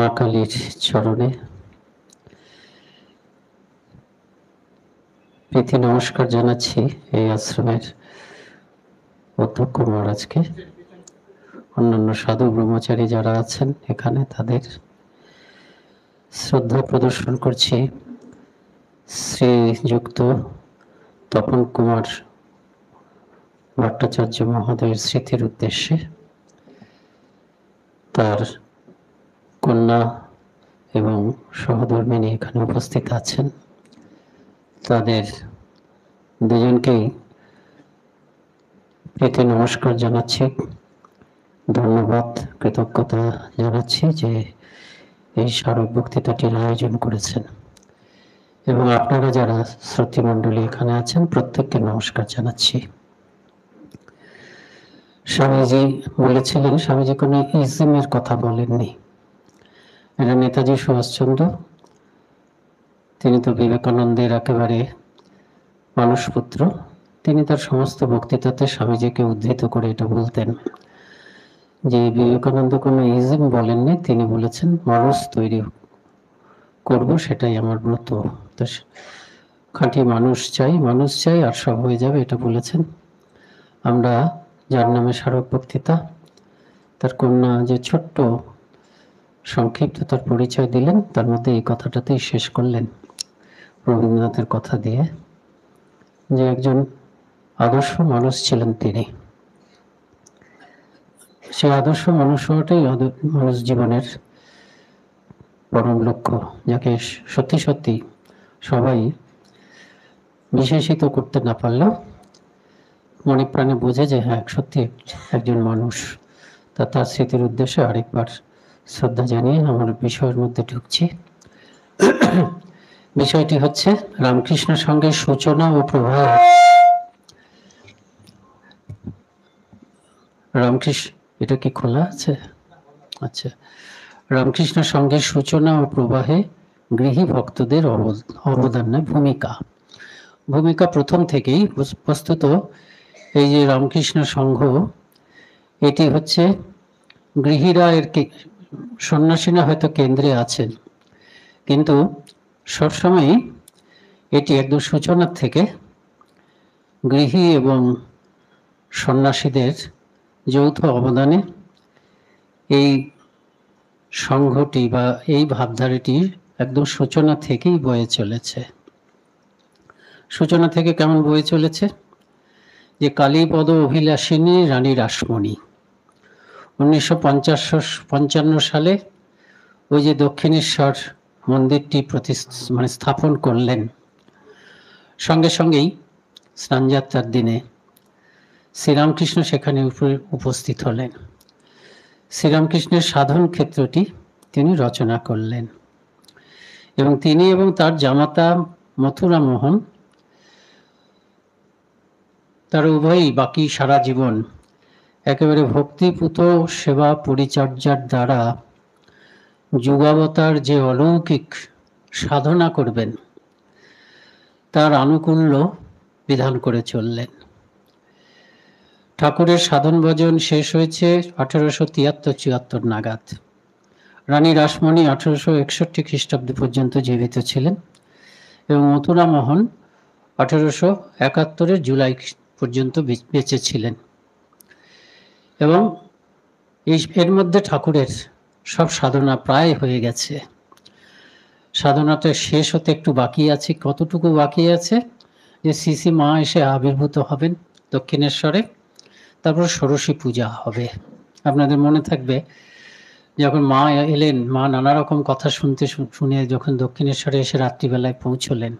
মা কালীর চরণে প্রীতি নমস্কার জানাচ্ছি এই আশ্রমের অধ্যক্ষ মহারাজকে, অন্যান্য সাধু ব্রহ্মচারী যারা আছেন এখানে তাদের শ্রদ্ধা প্রদর্শন করছি শ্রীযুক্ত তপন কুমার ভট্টাচার্য মহোদয়ের স্মৃতির উদ্দেশ্যে। তার কন্যা এবং সহধর্মিনী এখানে উপস্থিত আছেন, তাদের দুজনকেই প্রীতি নমস্কার জানাচ্ছি, ধন্যবাদ কৃতজ্ঞতা জানাচ্ছি যে এই স্মারক বক্তৃতাটির আয়োজন করেছেন। এবং আপনারা যারা শ্রোতৃমণ্ডলী এখানে আছেন প্রত্যেককে নমস্কার জানাচ্ছি। স্বামীজি বলেছিলেন, স্বামীজি কোনো ইজমের কথা বলেননি, এটা নেতাজি সুভাষচন্দ্র, তিনি তো বিবেকানন্দের একেবারে মানসপুত্র, তিনি তার সমস্ত বক্তৃতাতে স্বামীজিকে উদ্ধৃত করে এটা বলতেন যে বিবেকানন্দ কোনো ইজম বলেননি, তিনি বলেছেন মানুষ তৈরি করব, সেটাই আমার ব্রত। তো খাঁটি মানুষ চাই আর সব হয়ে যাবে, এটা বলেছেন। আমরা যার নামে স্মারক বক্তৃতা, তার কন্যা যে ছোট্ট সংক্ষিপ্ত তার পরিচয় দিলেন, তার মধ্যে এই কথাটাতেই শেষ করলেন রবীন্দ্রনাথের কথা দিয়ে, যে একজন আদর্শ মানুষ ছিলেন তিনি। সে আদর্শ মানুষ হওয়াটাই মানুষ জীবনের পরম লক্ষ্য, যাকে সত্যি সত্যি সবাই বিশেষিত করতে না পারলেও মনে প্রাণে বোঝে যে হ্যাঁ সত্যি একজন মানুষ। তার স্মৃতির উদ্দেশ্যে আরেকবার শ্রদ্ধা জানিয়ে আমার বিষয়ের মধ্যে ঢুকছি। বিষয়টি হচ্ছে রামকৃষ্ণ সংঘের সূচনা ও প্রভাব। রামকৃষ্ণ, এটা কি খোলা আছে? আচ্ছা। রামকৃষ্ণ সংঘের সূচনা ও প্রবাহে গৃহী ভক্তদের অবদানের ভূমিকা প্রথম থেকেই। বস্তুত এই যে রামকৃষ্ণ সংঘ, এটি হচ্ছে গৃহীরা, এর সন্ন্যাসীরা হয়তো কেন্দ্রে আছেন, কিন্তু সবসময় এটি একদম সূচনার থেকে গৃহী এবং সন্ন্যাসীদের যৌথ অবদানে এই সংঘটি বা এই ভাবধারাটি একদম সূচনা থেকেই বয়ে চলেছে। সূচনা থেকে কেমন বয়ে চলেছে? যে কালীপদ অভিলাষিনী রানী রাসমণি 1955 সালে ওই যে দক্ষিণেশ্বর মন্দিরটি স্থাপন করলেন, সঙ্গে সঙ্গেই স্নানযাত্রার দিনে শ্রীরামকৃষ্ণ সেখানে উপস্থিত হলেন। শ্রীরামকৃষ্ণের সাধন ক্ষেত্রটি তিনি রচনা করলেন এবং তিনি এবং তার জামাতা মথুরা মোহন, তারা উভয়ই বাকি সারা জীবন একেবারে ভক্তিপূত সেবা পরিচর্যার দ্বারা যুগাবতার যে অলৌকিক সাধনা করবেন তার আনুকূল্য বিধান করে চললেন। ঠাকুরের সাধন ভজন শেষ হয়েছে 1873-74 নাগাদ। রানী রাসমণি 1861 খ্রিস্টাব্দ পর্যন্ত জীবিত ছিলেন এবং মথুরা মোহন 1871 জুলাই পর্যন্ত বেঁচে ছিলেন। এবং এর মধ্যে ঠাকুরের সব সাধনা প্রায় হয়ে গেছে। সাধনাটা শেষ হতে একটু বাকি আছে। কতটুকু বাকি আছে? যে শ্রী মা এসে আবির্ভূত হবেন দক্ষিণেশ্বরে, তারপর ষোড়শী পূজা হবে। আপনাদের মনে থাকবে যখন মা এলেন, মা নানা রকম কথা শুনে যখন দক্ষিণেশ্বরে এসে রাত্রিবেলায় পৌঁছলেন,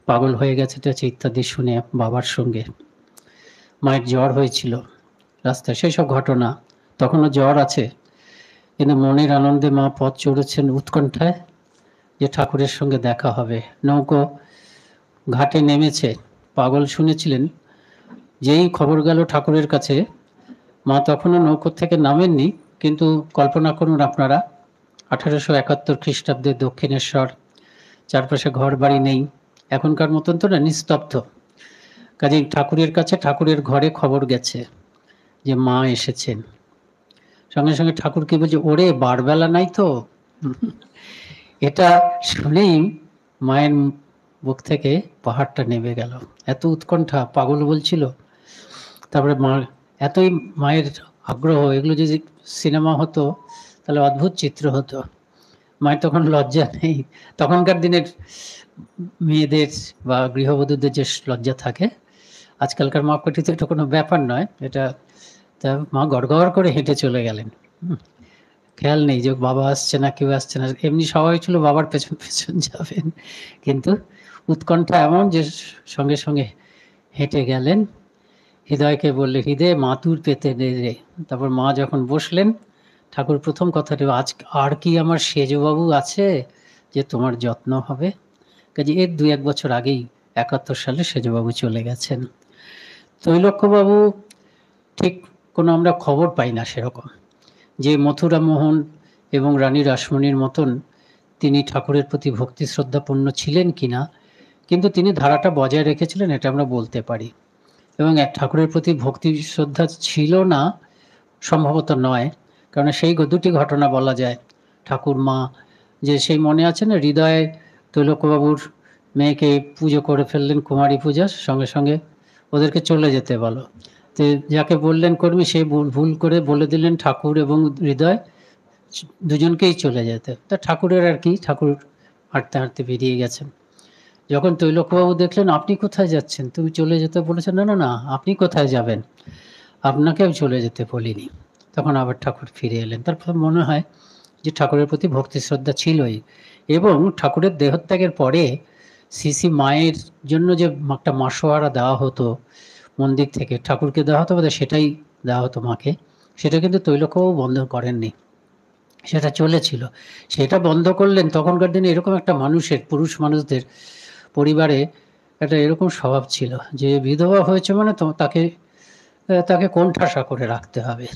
পাগল হয়ে গেছে ইত্যাদি শুনে বাবার সঙ্গে, মায়ের জ্বর হয়েছিল রাস্তায়, সেই সব ঘটনা, তখনও জ্বর আছে, কিন্তু মনের আনন্দে মা পথ চড়েছেন উৎকণ্ঠায় যে ঠাকুরের সঙ্গে দেখা হবে। নৌকো ঘাটে নেমেছে, পাগল শুনেছিলেন। যেই খবর গেল ঠাকুরের কাছে, মা তখনও নৌকো থেকে নামেননি, কিন্তু কল্পনা করুন আপনারা 1871 খ্রিস্টাব্দে দক্ষিণেশ্বর, চারপাশে ঘর বাড়ি নেই, এখনকার মতন তো না, নিস্তব্ধ। কাজে ঠাকুরের কাছে, ঠাকুরের ঘরে খবর গেছে যে মা এসেছেন। সঙ্গে সঙ্গে ঠাকুর কি বলছে, ওরে বারবেলা নাই তো। এটা শুনেই মায়ের বুক থেকে পাহাড়টা নেমে গেল। এত উৎকণ্ঠা, পাগল বলছিল। তারপরে মা এতই মায়ের আগ্রহ, এগুলো যদি সিনেমা হতো তাহলে অদ্ভুত চিত্র হতো। মায়ের তখন লজ্জা নেই। তখনকার দিনের মেয়েদের বা গৃহবধূদের যে লজ্জা থাকে, আজকালকার মাপকাঠিতে এটা কোনো ব্যাপার নয়। এটা তা মা গড়গড় করে হেঁটে চলে গেলেন। খেয়াল নেই যে বাবা আসছে না, কেউ আসছে না। এমনি সবাই ছিল বাবার পেছন পেছন যাবেন, কিন্তু উৎকণ্ঠা এমন যে সঙ্গে সঙ্গে হেঁটে গেলেন। হৃদয়কে বললে, হৃদয় মাতুর পেতে দে রে। তারপর মা যখন বসলেন, ঠাকুর প্রথম কথাটি, আজ আর কি আমার সেজবাবু আছে যে তোমার যত্ন হবে? কাজে এর 2-1 বছর আগেই 71 সালে সেজবাবু চলে গেছেন। তৈলক্যবাবু ঠিক কোনো আমরা খবর পাই না সেরকম, যে মথুরা মোহন এবং রানী রাসমণির মতন তিনি ঠাকুরের প্রতি ভক্তি শ্রদ্ধাপূর্ণ ছিলেন কিনা, কিন্তু তিনি ধারাটা বজায় রেখেছিলেন, এটা আমরা বলতে পারি। এবং এক ঠাকুরের প্রতি ভক্তি শ্রদ্ধা ছিল না সম্ভবত নয়, কারণ সেই দুটি ঘটনা বলা যায়। ঠাকুর মা যে সেই মনে আছে না, হৃদয়ে তৈলক্যবাবুর মেয়েকে পুজো করে ফেললেন, কুমারী পূজা, সঙ্গে সঙ্গে ওদেরকে চলে যেতে বলো। তো যাকে বললেন কর্মী, সে ভুল করে বলে দিলেন ঠাকুর এবং হৃদয় দুজনকেই চলে যেতে। তা ঠাকুরের আর কি, ঠাকুর হাঁটতে হাঁটতে বেরিয়ে গেছেন। যখন তৈলক্যবাবু দেখলেন, আপনি কোথায় যাচ্ছেন? তুমি চলে যেতে বলেছেন। না না না, আপনি কোথায় যাবেন? আপনাকে আমি চলে যেতে বলিনি। তখন আবার ঠাকুর ফিরে এলেন। তারপর মনে হয় যে ঠাকুরের প্রতি ভক্তি শ্রদ্ধা ছিলই। এবং ঠাকুরের দেহত্যাগের পরে শ্রী মায়ের জন্য যে একটা মাসোয়ারা দেওয়া হতো মন্দির থেকে, ঠাকুরকে দেওয়া হতো বোধহয় সেটাই দেওয়া হতো মাকে, সেটা কিন্তু তৈলক্যবাবু বন্ধ করেননি, সেটা চলেছিল। সেটা বন্ধ করলেন। তখনকার দিনে এরকম একটা মানুষের, পুরুষ মানুষদের পরিবারে একটা এরকম স্বভাব ছিল যে বিধবা হয়েছে মানে তো তাকে কোণঠাসা করে রাখতে হবে,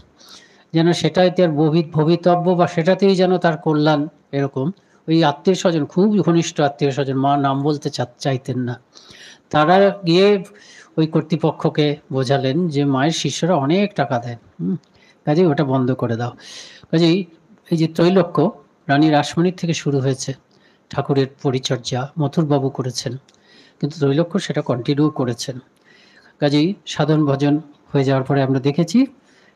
যেন সেটাই তার ভবিতব্য বা সেটাতেই যেন তার কল্যাণ। এরকম ওই আত্মীয় স্বজন, খুব ঘনিষ্ঠ আত্মীয় স্বজন, মা নাম বলতে চাইতেন না, তারা গিয়ে ওই কর্তৃপক্ষকে বোঝালেন যে মায়ের শিষ্যরা অনেক টাকা দেন, কাজেই ওটা বন্ধ করে দাও। কাজেই এই যে ত্রৈলোক্য রানী রাসমণির থেকে শুরু হয়েছে ঠাকুরের পরিচর্যা, মথুরবাবু করেছেন, কিন্তু ত্রৈলোক্য সেটা কন্টিনিউ করেছেন। কাজেই সাধন ভজন হয়ে যাওয়ার পরে আমরা দেখেছি,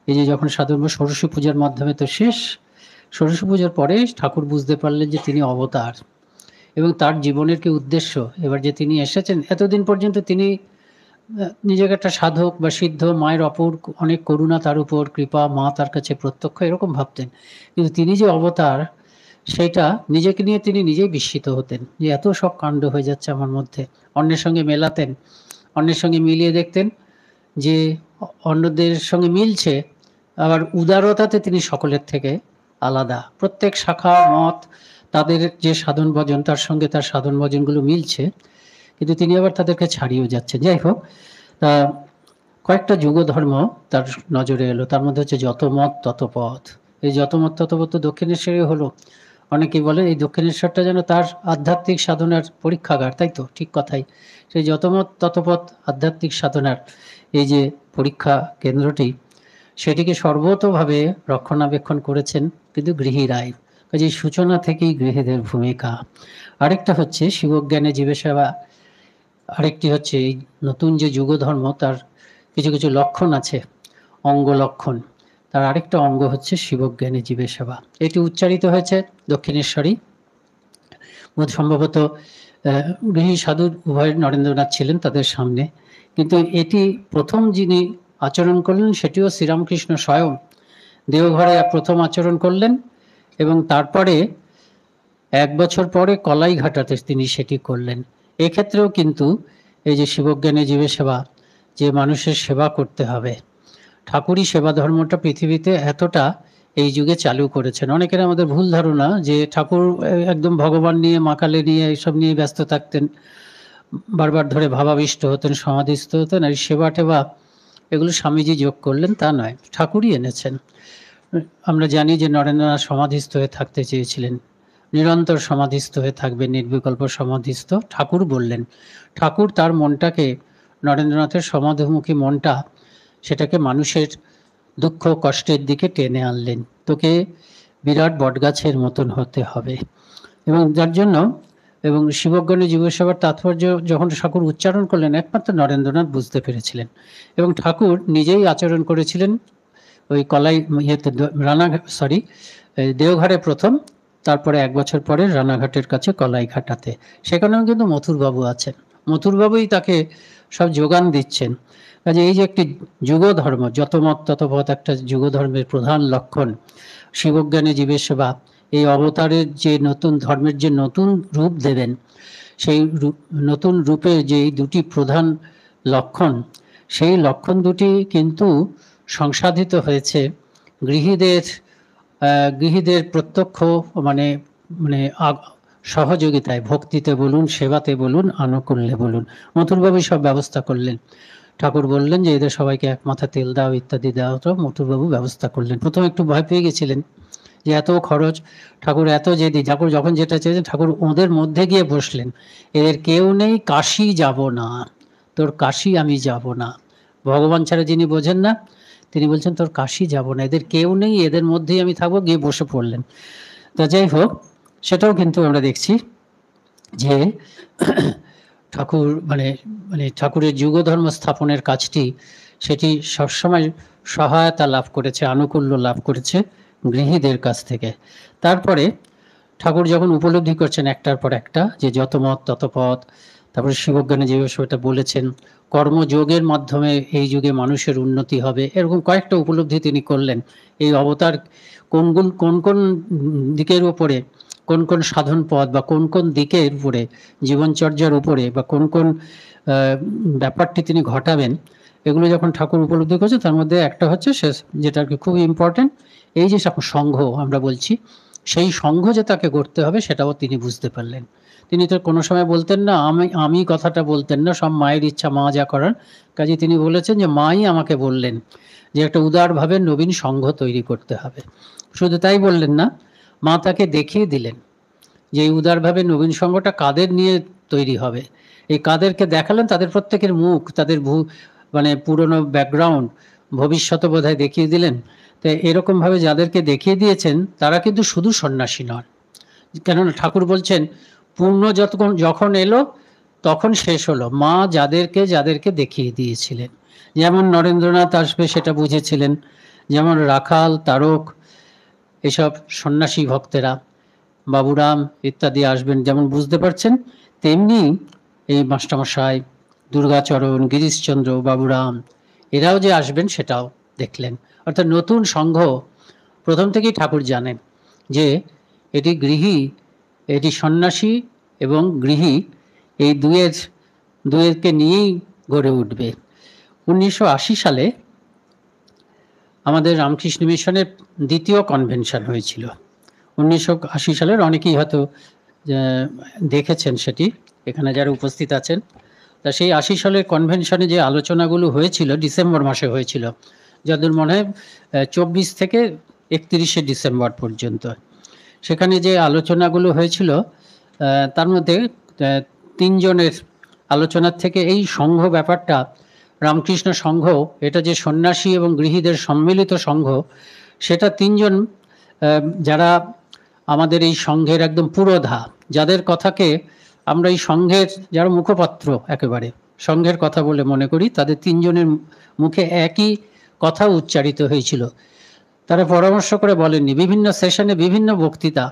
এই যে যখন সাধন ষোড়শী পূজার মাধ্যমে তো শেষ, ষোড়শী পূজার পরে ঠাকুর বুঝতে পারলেন যে তিনি অবতার এবং তার জীবনের কি উদ্দেশ্য। এবার যে তিনি এসেছেন, এতদিন পর্যন্ত তিনি নিজেকে একটা সাধক বা সিদ্ধ, মায়ের অপর অনেক করুণা তার উপর, কৃপা, মা তার কাছে প্রত্যক্ষ, এরকম ভাবতেন। কিন্তু তিনি যে অবতার, সেটা নিজেকে নিয়ে তিনি নিজেই বিস্মিত হতেন যে এত সব কাণ্ড হয়ে যাচ্ছে আমার মধ্যে। অন্যের সঙ্গে মেলাতেন, অন্যের সঙ্গে মিলিয়ে দেখতেন যে অন্যদের সঙ্গে মিলছে, আবার উদারতাতে তিনি সকলের থেকে আলাদা। প্রত্যেক শাখা মত তাদের যে সাধন ভজন, তার সঙ্গে তার সাধন ভজনগুলো মিলছে, কিন্তু তিনি আবার তাদেরকে ছাড়িয়েও যাচ্ছেন। যাই হোক, তা কয়েকটা যুগ ধর্ম তার নজরে এলো, তার মধ্যে হচ্ছে যত মত তত পথ। এই যত মত তত পথ তো দক্ষিণেশ্বরে হলো। অনেকেই বলে এই দক্ষিণেশ্বরটা যেন তার আধ্যাত্মিক সাধনার পরীক্ষাগার, তাই তো? ঠিক কথাই। সেই যত মত তত পথ আধ্যাত্মিক সাধনার এই যে পরীক্ষা কেন্দ্রটি, সেটিকে সর্বতোভাবে রক্ষণাবেক্ষণ করেছেন কিন্তু গৃহীরাই। কাজে সূচনা থেকেই গৃহীদের ভূমিকা। আরেকটা হচ্ছে শিবজ্ঞানে জীবে সেবা, আরেকটি হচ্ছে এই নতুন যে যুগ ধর্ম, তার কিছু কিছু লক্ষণ আছে, অঙ্গ লক্ষণ। তার আরেকটা অঙ্গ হচ্ছে শিবজ্ঞানে জীবে সেবা। এটি উচ্চারিত হয়েছে দক্ষিণেশ্বরী, সম্ভবত গৃহী সাধু উভয় নরেন্দ্রনাথ ছিলেন তাদের সামনে, কিন্তু এটি প্রথম যিনি আচরণ করলেন সেটিও শ্রীরামকৃষ্ণ স্বয়ং দেওঘরে প্রথম আচরণ করলেন, এবং তারপরে 1 বছর পরে কলাইঘাটাতে তিনি সেটি করলেন। এক্ষেত্রেও কিন্তু এই যে শিবজ্ঞানে জীবে সেবা, যে মানুষের সেবা করতে হবে, ঠাকুরই সেবা ধর্মটা পৃথিবীতে এতটা এই যুগে চালু করেছেন। অনেকের আমাদের ভুল ধারণা যে ঠাকুর একদম ভগবান নিয়ে, মা কালী নিয়ে, এইসব নিয়ে ব্যস্ত থাকতেন, বারবার ধরে ভাবাবিষ্ট হতেন, সমাধিস্থ হতেন, আর সেবা টেবা এগুলো স্বামীজি যোগ করলেন তা নয়, ঠাকুরই এনেছেন। আমরা জানি যে নরেন্দ্রনাথ সমাধিস্থ হয়ে থাকতে চেয়েছিলেন, নিরন্তর সমাধিস্থ হয়ে থাকবেন, নির্বিকল্প সমাধিস্থ। ঠাকুর বললেন, ঠাকুর তার মনটাকে, নরেন্দ্রনাথের সমাধিমুখী মনটা, সেটাকে মানুষের দুঃখ কষ্টের দিকে টেনে আনলেন। তোকে বিরাট বটগাছের মতন হতে হবে। এবং যার জন্য এবং শিবজ্ঞানী জীবসেবার তাৎপর্য যখন ঠাকুর উচ্চারণ করলেন একমাত্র নরেন্দ্রনাথ বুঝতে পেরেছিলেন, এবং ঠাকুর নিজেই আচরণ করেছিলেন ওই কলাই ইয়েতে দেওঘরে প্রথম, তারপরে 1 বছর পরে রানাঘাটের কাছে কলাইঘাটাতে, সেখানেও কিন্তু মথুরবাবু আছেন, মথুরবাবুই তাকে সব যোগান দিচ্ছেন। কাজে এই যে একটি যুগ ধর্ম, যত মত তত পথ একটা যুগ ধর্মের প্রধান লক্ষণ শিবজ্ঞানী জীবের সেবা। এই অবতারের যে নতুন ধর্মের যে নতুন রূপ দেবেন, সেই নতুন রূপে যে দুটি প্রধান লক্ষণ, সেই লক্ষণ দুটি কিন্তু সংসাধিত হয়েছে গৃহীদের প্রত্যক্ষ মানে মানে সহযোগিতায়, ভক্তিতে বলুন, সেবাতে বলুন, আনুকূল্যে বলুন। মথুরবাবু সব ব্যবস্থা করলেন। ঠাকুর বললেন যে এদের সবাইকে এক মাথা তেল দাও ইত্যাদি দেওয়া, তো মথুরবাবু ব্যবস্থা করলেন। প্রথমে একটু ভয় পেয়ে গেছিলেন যে এত খরচ, ঠাকুর এত জেদি, ঠাকুর যখন যেটা চেয়েছেন, ঠাকুর ওদের মধ্যে গিয়ে বসলেন। এদের কেউ নেই, কাশি যাব না, তোর কাশি আমি যাব না। ভগবান ছাড়া যিনি বোঝেন না, তিনি বলছেন তোর কাশি যাব না, এদের কেউ নেই, এদের মধ্যেই আমি থাকবো, গিয়ে বসে পড়লেন। তা যাই হোক, সেটাও কিন্তু আমরা দেখছি যে ঠাকুর মানে মানে ঠাকুরের যুগ ধর্ম স্থাপনের কাজটি, সেটি সবসময় সহায়তা লাভ করেছে, আনুকূল্য লাভ করেছে গৃহীদের কাছ থেকে। তারপরে ঠাকুর যখন উপলব্ধি করছেন একটার পর একটা যে যত মত তত পথ, তারপরে শিবজ্ঞানী যে বিষয়টা বলেছেন, কর্মযোগের মাধ্যমে এই যুগে মানুষের উন্নতি হবে, এরকম কয়েকটা উপলব্ধি তিনি করলেন। এই অবতার কোন কোন দিকের উপরে, কোন কোন সাধন পথ বা কোন কোন দিকের উপরে, জীবনচর্যার উপরে বা কোন কোন ব্যাপারটি তিনি ঘটাবেন, এগুলো যখন ঠাকুর উপলব্ধি করছে, তার মধ্যে একটা হচ্ছে যেটা আর কি খুব ইম্পর্টেন্ট, এই যে সংঘ আমরা বলছি, সেই সংঘ যে তাকে গড়তে হবে সেটাও তিনি বুঝতে পারলেন। তিনি তো কোনো সময় বলতেন না আমি কথাটা বলতেন না, সব মায়ের ইচ্ছা, মা যা করার। কাজে তিনি বলেছেন যে মাই আমাকে বললেন যে একটা উদারভাবে নবীন সংঘ তৈরি করতে হবে। শুধু তাই বললেন না, মা তাকে দেখিয়ে দিলেন যে এই উদারভাবে নবীন সংঘটা কাদের নিয়ে তৈরি হবে। এই কাদেরকে দেখালেন, তাদের প্রত্যেকের মুখ, তাদের মানে পুরনো ব্যাকগ্রাউন্ড, ভবিষ্যৎ বোধহয় দেখিয়ে দিলেন। তো এরকমভাবে যাদেরকে দেখিয়ে দিয়েছেন তারা কিন্তু শুধু সন্ন্যাসী নন, কেননা ঠাকুর বলছেন পূর্ণ যখন এলো তখন শেষ হলো। মা যাদেরকে দেখিয়ে দিয়েছিলেন, যেমন নরেন্দ্রনাথ আসবে সেটা বুঝেছিলেন, যেমন রাখাল, তারক, এসব সন্ন্যাসী ভক্তেরা, বাবুরাম ইত্যাদি আসবেন যেমন বুঝতে পারছেন, তেমনি এই মাস্টারমশাই, দুর্গাচরণ, গিরিশচন্দ্র, বাবুরাম, এরাও যে আসবেন সেটাও দেখলেন। অর্থাৎ নতুন সংঘ প্রথম থেকেই ঠাকুর জানেন যে এটি গৃহী, এটি সন্ন্যাসী এবং গৃহী, এই দুয়েরকে নিয়েই গড়ে উঠবে। 1980 সালে আমাদের রামকৃষ্ণ মিশনের দ্বিতীয় কনভেনশন হয়েছিল। 1980 সালের অনেকেই হয়তো দেখেছেন সেটি, এখানে যারা উপস্থিত আছেন। তা সেই 80 সালের কনভেনশনে যে আলোচনাগুলো হয়েছিল, ডিসেম্বর মাসে হয়েছিল, যাদের মনে হয় 24 থেকে 31শে ডিসেম্বর পর্যন্ত। সেখানে যে আলোচনাগুলো হয়েছিল তার মধ্যে 3 জনের আলোচনার থেকে এই সংঘ ব্যাপারটা, রামকৃষ্ণ সংঘ, এটা যে সন্ন্যাসী এবং গৃহীদের সম্মিলিত সংঘ, সেটা 3 জন যারা আমাদের এই সংঘের একদম পুরোধা, যাদের কথাকে আমরা এই সংঘের যারা মুখপাত্র একেবারে সংঘের কথা বলে মনে করি, তাদের 3 জনের মুখে একই কথা উচ্চারিত হয়েছিল। তারা পরামর্শ করে বলেননি, বিভিন্ন সেশনে বিভিন্ন বক্তৃতা,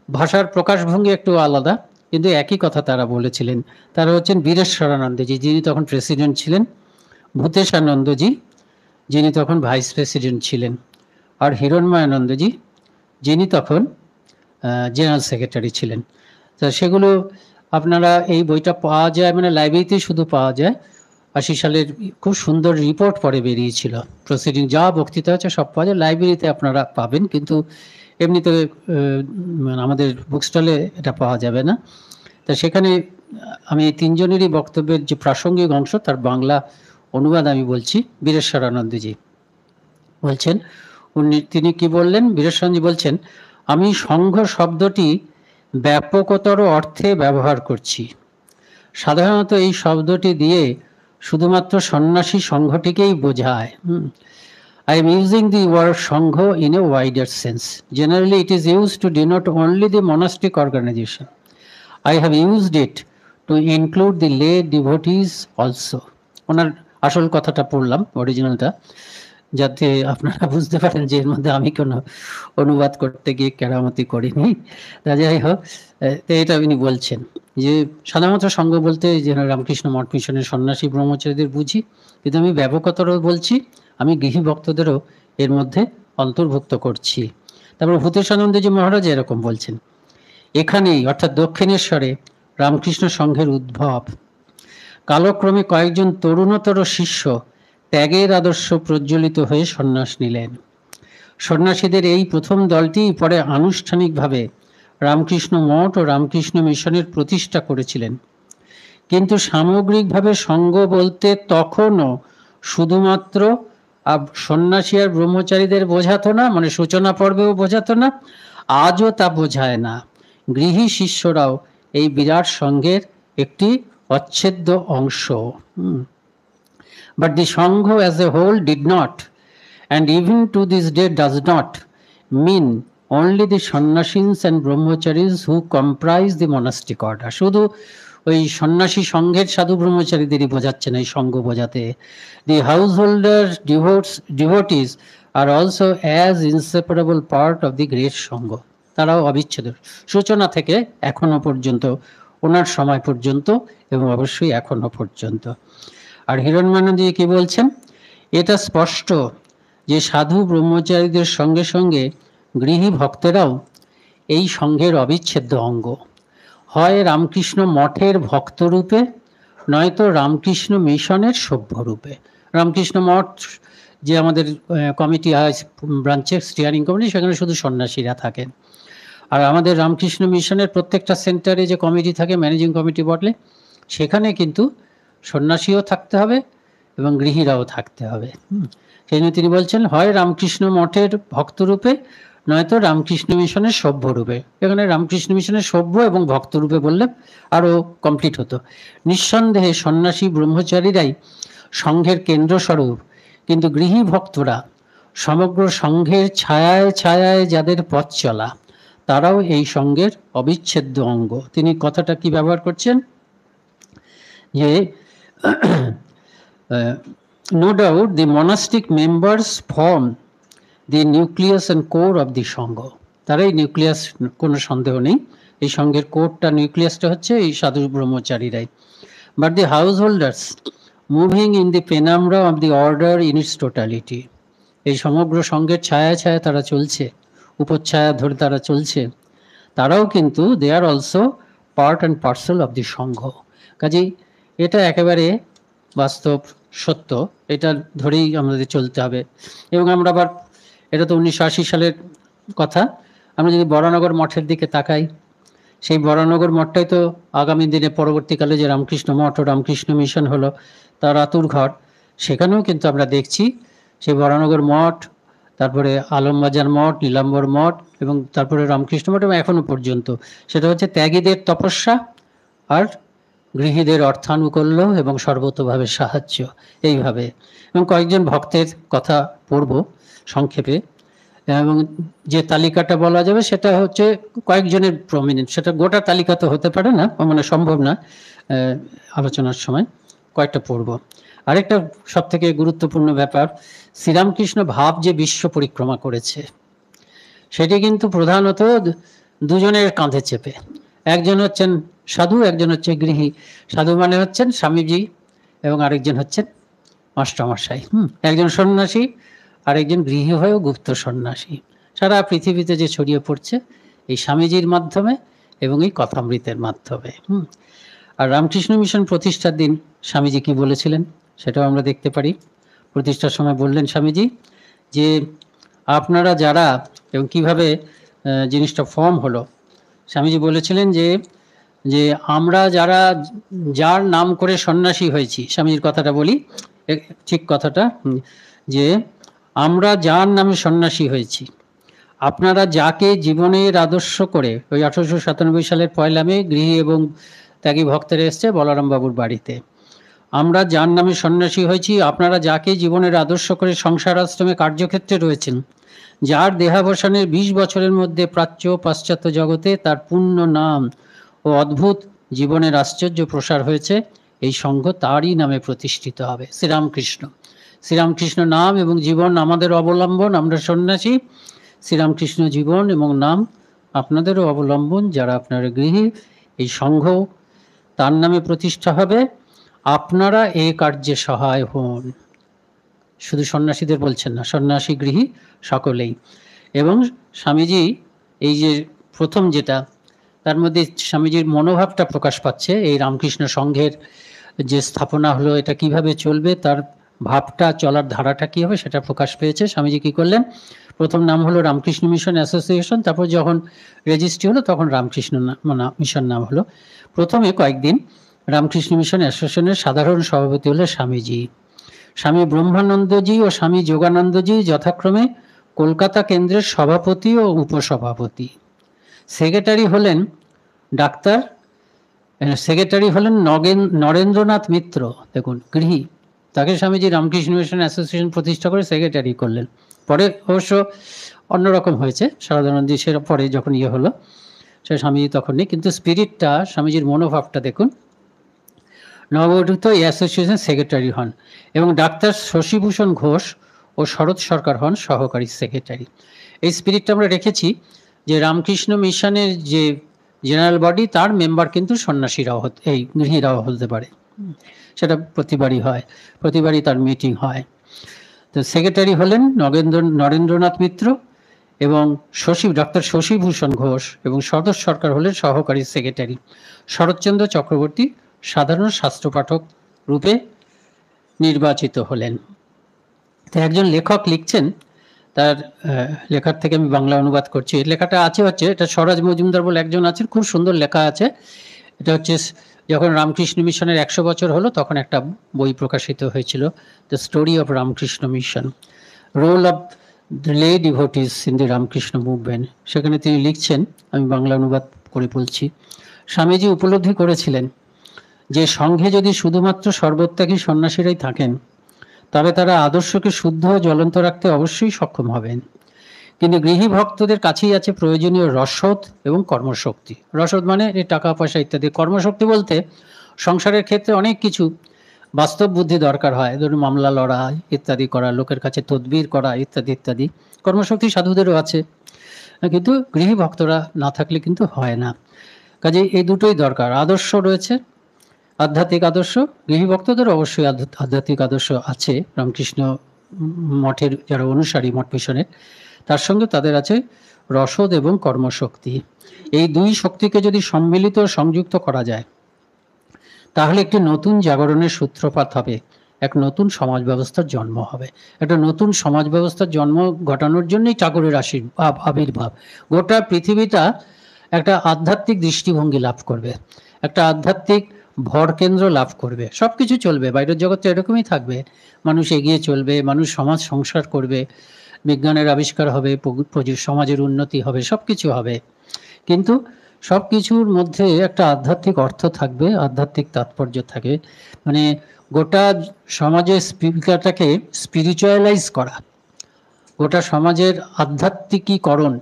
ভাষার প্রকাশভঙ্গি একটু আলাদা, কিন্তু একই কথা তারা বলেছিলেন। তারা হচ্ছেন বীরেশ্বরানন্দজি, যিনি তখন প্রেসিডেন্ট ছিলেন, ভূতেশানন্দজি, যিনি তখন ভাইস প্রেসিডেন্ট ছিলেন, আর হিরণময়ানন্দজি, যিনি তখন জেনারেল সেক্রেটারি ছিলেন। তা সেগুলো আপনারা, এই বইটা পাওয়া যায় মানে লাইব্রেরিতেই শুধু পাওয়া যায়। 80 সালের খুব সুন্দর রিপোর্ট পরে বেরিয়েছিল, প্রসিডিং যা বক্তৃতা আছে সব পাওয়া যায়, লাইব্রেরিতে আপনারা পাবেন, কিন্তু এমনিতে আমাদের বুক স্টলে এটা পাওয়া যাবে না। তা সেখানে আমি এই 3 জনেরই বক্তব্যের যে প্রাসঙ্গিক অংশ তার বাংলা অনুবাদ আমি বলছি। বীরেশ্বরানন্দজি বলছেন, তিনি কি বললেন, বীরেশ্বরানন্দজি বলছেন, আমি সংঘ শব্দটি ব্যাপকতর অর্থে ব্যবহার করছি। সাধারণত এই শব্দটি দিয়ে শুধুমাত্র সন্ন্যাসী সংঘটিকেই বোঝায়। I am using the word Sangha in a wider sense. Generally, it is used to denote only the monastic organization. I have used it to include the lay devotees also. ওনার আসল কথাটা পড়লাম, অরিজিনালটা, যাতে আপনারা বুঝতে পারেন যে এর মধ্যে আমি কোনো অনুবাদ করতে গিয়ে কেরামতি করিনি। তা যাই হোক, এটা উনি বলছেন যে সাধারণত সঙ্গ বলতে যে রামকৃষ্ণ মঠ মিশনের সন্ন্যাসী ব্রহ্মচারীদের বুঝি, কিন্তু আমি ব্যাপকতরও বলছি, আমি গৃহী ভক্তদেরও এর মধ্যে অন্তর্ভুক্ত করছি। তারপর ভূতেশানন্দজি মহারাজ এরকম বলছেন, এখানেই অর্থাৎ দক্ষিণেশ্বরে রামকৃষ্ণ সংঘের উদ্ভব। কালক্রমে কয়েকজন তরুণতর শিষ্য ত্যাগের আদর্শ প্রজ্বলিত হয়ে সন্ন্যাস নিলেন। সন্ন্যাসীদের এই প্রথম দলটি পরে আনুষ্ঠানিকভাবে রামকৃষ্ণ মঠ ও রামকৃষ্ণ মিশনের প্রতিষ্ঠা করেছিলেন। কিন্তু সামগ্রিকভাবে সংঘ বলতে তখনও শুধুমাত্র সন্ন্যাসী আর ব্রহ্মচারীদের বোঝাতো না, মানে সূচনা পর্বেও বোঝাতো না, আজও তা বোঝায় না। গৃহী শিষ্যরাও এই বিরাট সংঘের একটি অচ্ছেদ্য অংশ। But the Sangha as a whole did not, and even to this day does not, mean only the Sannasins and Brahmacharis who comprise the monastic order. শুধু ওই সন্ন্যাসী সংঘের সাধু ব্রহ্মচারীদেরই বোঝাচ্ছে না এই সঙ্গ বোঝাতে। The householder devotees are also as inseparable part of the great Sangha. তারাও অবিচ্ছেদ্য সূচনা থেকে এখনো পর্যন্ত, ওনার সময় পর্যন্ত এবং অবশ্যই এখনো পর্যন্ত। আর হিরণ্যানন্দজি কি বলছেন, এটা স্পষ্ট যে সাধু ব্রহ্মচারীদের সঙ্গে সঙ্গে গৃহী ভক্তেরাও এই সংঘের অবিচ্ছেদ্য অঙ্গ। হয় রামকৃষ্ণ মঠের ভক্তরূপে, নয়তো রামকৃষ্ণ মিশনের সভ্যরূপে। রামকৃষ্ণ মঠ যে আমাদের কমিটি হয় ব্রাঞ্চের স্টিয়ারিং কমিটি, সেখানে শুধু সন্ন্যাসীরা থাকেন। আর আমাদের রামকৃষ্ণ মিশনের প্রত্যেকটা সেন্টারে যে কমিটি থাকে, ম্যানেজিং কমিটি বলে, সেখানে কিন্তু সন্ন্যাসীও থাকতে হবে এবং গৃহীরাও থাকতে হবে। সেই জন্য তিনি বলছেন হয় রামকৃষ্ণ মঠের ভক্তরূপে, নয়তো রামকৃষ্ণ মিশনের সভ্যরূপে। এখানে রামকৃষ্ণ মিশনের সভ্য এবং ভক্তরূপে বললে আরও কমপ্লিট হতো। নিঃসন্দেহে সন্ন্যাসী ব্রহ্মচারীরাই সংঘের কেন্দ্রস্বরূপ, কিন্তু গৃহী ভক্তরা সমগ্র সংঘের ছায়ায় ছায়ায় যাদের পথ চলা, তারাও এই সংঘের অবিচ্ছেদ্য অঙ্গ। তিনি কথাটা কি ব্যবহার করছেন যে no doubt the monastic members form the nucleus and core of the Sangha. তারাই নিউক্লিয়াস, কোনো সন্দেহ নেই। এই সংঘের কোরটা, নিউক্লিয়াসটা হচ্ছে এই সাধু ব্রহ্মচারীরাই। But the householders moving in the penumbra of the order in its totality, এই সমগ্র সংঘের ছায়া ছায়া তারা চলছে, উপচ্ছায়া ধরে তারা চলছে, তারাও কিন্তু they are also part and parcel of the Sangha. কাজেই এটা একেবারে বাস্তব সত্য, এটা ধরেই আমাদের চলতে হবে। এবং আমরা আবার, এটা তো 1980 সালের কথা, আমরা যদি বরানগর মঠের দিকে তাকাই, সেই বরানগর মঠটাই তো আগামী দিনে পরবর্তীকালে যে রামকৃষ্ণ মঠ ও রামকৃষ্ণ মিশন হলো তার আতুর ঘর। সেখানেও কিন্তু আমরা দেখছি সেই বরানগর মঠ, তারপরে আলমবাজার মঠ, নীলাম্বর মঠ এবং তারপরে রামকৃষ্ণ মঠ, এবং এখনো পর্যন্ত সেটা হচ্ছে ত্যাগীদের তপস্যা আর গৃহীদের অর্থানুকূল্য এবং সর্বতোভাবে সাহায্য, এইভাবে। এবং কয়েকজন ভক্তের কথা পড়ব সংক্ষেপে, এবং যে তালিকাটা বলা যাবে সেটা হচ্ছে কয়েকজনের প্রমিনেন্ট, সেটা গোটা তালিকা তো হতে পারে না, মানে সম্ভব না আলোচনার সময়, কয়েকটা পড়ব। আরেকটা সব থেকে গুরুত্বপূর্ণ ব্যাপার, শ্রীরামকৃষ্ণ ভাব যে বিশ্ব পরিক্রমা করেছে, সেটি কিন্তু প্রধানত দুজনের কাঁধে চেপে। একজন হচ্ছেন সাধু, একজন হচ্ছে গৃহী। সাধু মানে হচ্ছেন স্বামীজি এবং আরেকজন হচ্ছেন মাস্টারমশাই। একজন সন্ন্যাসী, আরেকজন গৃহী হয়েও গুপ্ত সন্ন্যাসী। সারা পৃথিবীতে যে ছড়িয়ে পড়ছে এই স্বামীজির মাধ্যমে এবং এই কথামৃতের মাধ্যমে। আর রামকৃষ্ণ মিশন প্রতিষ্ঠার দিন স্বামীজি কি বলেছিলেন সেটাও আমরা দেখতে পারি। প্রতিষ্ঠার সময় বললেন স্বামীজি যে আপনারা যারা, এবং কিভাবে জিনিসটা ফর্ম হলো, স্বামীজি বলেছিলেন যে যে আমরা যারা যার নাম করে সন্ন্যাসী হয়েছি, স্বামীজির কথাটা বলি ঠিক কথাটা, যে আমরা যার নামে সন্ন্যাসী হয়েছি, আপনারা যাকে জীবনের আদর্শ করে, ওই 1897 সালের 1 মে গৃহী এবং ত্যাগী ভক্তেরা এসছে বলরাম বাবুর বাড়িতে, আমরা যার নামে সন্ন্যাসী হয়েছি, আপনারা যাকে জীবনের আদর্শ করে সংসার আশ্রমে কার্যক্ষেত্রে রয়েছেন, যার দেহাবসানের 20 বছরের মধ্যে প্রাচ্য পাশ্চাত্য জগতে তার পূর্ণ নাম ও অদ্ভুত জীবনের আশ্চর্য প্রসার হয়েছে, এই সংঘ তারই নামে প্রতিষ্ঠিত হবে। শ্রীরামকৃষ্ণ। শ্রীরামকৃষ্ণ নাম এবং জীবন আমাদের অবলম্বন, আমরা সন্ন্যাসী। শ্রীরামকৃষ্ণ জীবন এবং নাম আপনাদেরও অবলম্বন, যারা আপনারা গৃহী। এই সংঘ তার নামে প্রতিষ্ঠা হবে, আপনারা এই কার্যে সহায় হন। শুধু সন্ন্যাসীদের বলছেন না, সন্ন্যাসী গৃহী সকলেই। এবং স্বামীজি এই যে প্রথম যেটা, তার মধ্যে স্বামীজির মনোভাবটা প্রকাশ পাচ্ছে। এই রামকৃষ্ণ সংঘের যে স্থাপনা হলো, এটা কিভাবে চলবে, তার ভাবটা, চলার ধারাটা কী হবে, সেটা প্রকাশ পেয়েছে। স্বামীজি কী করলেন, প্রথম নাম হলো রামকৃষ্ণ মিশন অ্যাসোসিয়েশন, তারপর যখন রেজিস্ট্রি হলো তখন রামকৃষ্ণ মিশন নাম হলো। প্রথমে কয়েকদিন রামকৃষ্ণ মিশন অ্যাসোসিয়েশনের সাধারণ সভাপতি হলো স্বামীজি। স্বামী ব্রহ্মানন্দজি ও স্বামী যোগানন্দজি যথাক্রমে কলকাতা কেন্দ্রের সভাপতি ও উপসভাপতি। সেক্রেটারি হলেন ডাক্তার, সেক্রেটারি হলেন নরেন্দ্রনাথ মিত্র, দেখুন গৃহী, তাকে স্বামীজি রামকৃষ্ণ মিশন অ্যাসোসিয়েশন প্রতিষ্ঠা করে সেক্রেটারি করলেন। পরে অবশ্য অন্যরকম হয়েছে, সারদানন্দীশের পরে যখন ইয়ে হলো, সে স্বামীজি তখন নেই, কিন্তু স্পিরিটটা, স্বামীজির মনোভাবটা দেখুন। নবগঠিত এই অ্যাসোসিয়েশন সেক্রেটারি হন এবং ডাক্তার শশীভূষণ ঘোষ ও শরৎ সরকার হন সহকারী সেক্রেটারি। এই স্পিরিটটা আমরা রেখেছি যে রামকৃষ্ণ মিশনের যে জেনারেল বডি, তার মেম্বার কিন্তু সন্ন্যাসীরাও এই গৃহীরাও হতে পারে, সেটা প্রতিবারই হয়, প্রতিবারই তার মিটিং হয়। তো সেক্রেটারি হলেন নরেন্দ্রনাথ মিত্র এবং ডাক্তার শশীভূষণ ঘোষ, এবং শরৎ সরকার হলেন সহকারী সেক্রেটারি। শরৎচন্দ্র চক্রবর্তী সাধারণ শাস্ত্র পাঠক রূপে নির্বাচিত হলেন। তো একজন লেখক লিখছেন, তার লেখার থেকে আমি বাংলা অনুবাদ করছি। লেখাটা হচ্ছে এটা স্বরাজ মজুমদার বলে একজন আছেন, খুব সুন্দর লেখা আছে। এটা হচ্ছে যখন রামকৃষ্ণ মিশনের 100 বছর হলো, তখন একটা বই প্রকাশিত হয়েছিল, the story of Ramakrishna Mission, role of the lay devotees in the Ramakrishna movement. সেখানে তিনি লিখছেন, আমি বাংলা অনুবাদ করে বলছি। স্বামীজি উপলব্ধি করেছিলেন যে সংঘে যদি শুধুমাত্র সর্বত্যাগী সন্ন্যাসীরাই থাকেন, তবে তারা আদর্শকে শুদ্ধ ও জ্বলন্ত রাখতে অবশ্যই সক্ষম হবেন। কিন্তু গৃহী ভক্তদের কাছেই আছে প্রয়োজনীয় রসদ এবং কর্মশক্তি। রসদ মানে এই টাকা পয়সা ইত্যাদি। কর্মশক্তি বলতে সংসারের ক্ষেত্রে অনেক কিছু বাস্তব বুদ্ধি দরকার হয়, ধরুন মামলা লড়া ইত্যাদি করা, লোকের কাছে তদবির করা ইত্যাদি ইত্যাদি। কর্মশক্তি সাধুদেরও আছে, কিন্তু গৃহী ভক্তরা না থাকলে কিন্তু হয় না। কাজেই এই দুটোই দরকার। আদর্শ রয়েছে, আধ্যাত্মিক আদর্শ, গৃহী ভক্তদের অবশ্যই আধ্যাত্মিক আদর্শ আছে, রামকৃষ্ণ মঠের যারা অনুসারী মঠ মিশনের, তার সঙ্গে তাদের আছে রসদ এবং কর্মশক্তি। এই দুই শক্তিকে যদি সম্মিলিত সংযুক্ত করা যায়, তাহলে একটি নতুন জাগরণের সূত্রপাত হবে, এক নতুন সমাজ ব্যবস্থার জন্ম হবে। একটা নতুন সমাজ ব্যবস্থার জন্ম ঘটানোর জন্যই ঠাকুরের আবির্ভাব। গোটা পৃথিবীটা একটা আধ্যাত্মিক দৃষ্টিভঙ্গি লাভ করবে, একটা আধ্যাত্মিক ভরকেন্দ্র লাভ করবে। সব কিছু চলবে, বাইরের জগতে এরকমই থাকবে, মানুষ এগিয়ে চলবে, মানুষ সমাজ সংস্কার করবে, বিজ্ঞানের আবিষ্কার হবে, সমাজের উন্নতি হবে, সব কিছু হবে। কিন্তু সব কিছুর মধ্যে একটা আধ্যাত্মিক অর্থ থাকবে, আধ্যাত্মিক তাৎপর্য থাকবে। মানে গোটা সমাজের স্পিরিচুয়ালটাকে স্পিরিচুয়ালাইজ করা, গোটা সমাজের আধ্যাত্মিকীকরণ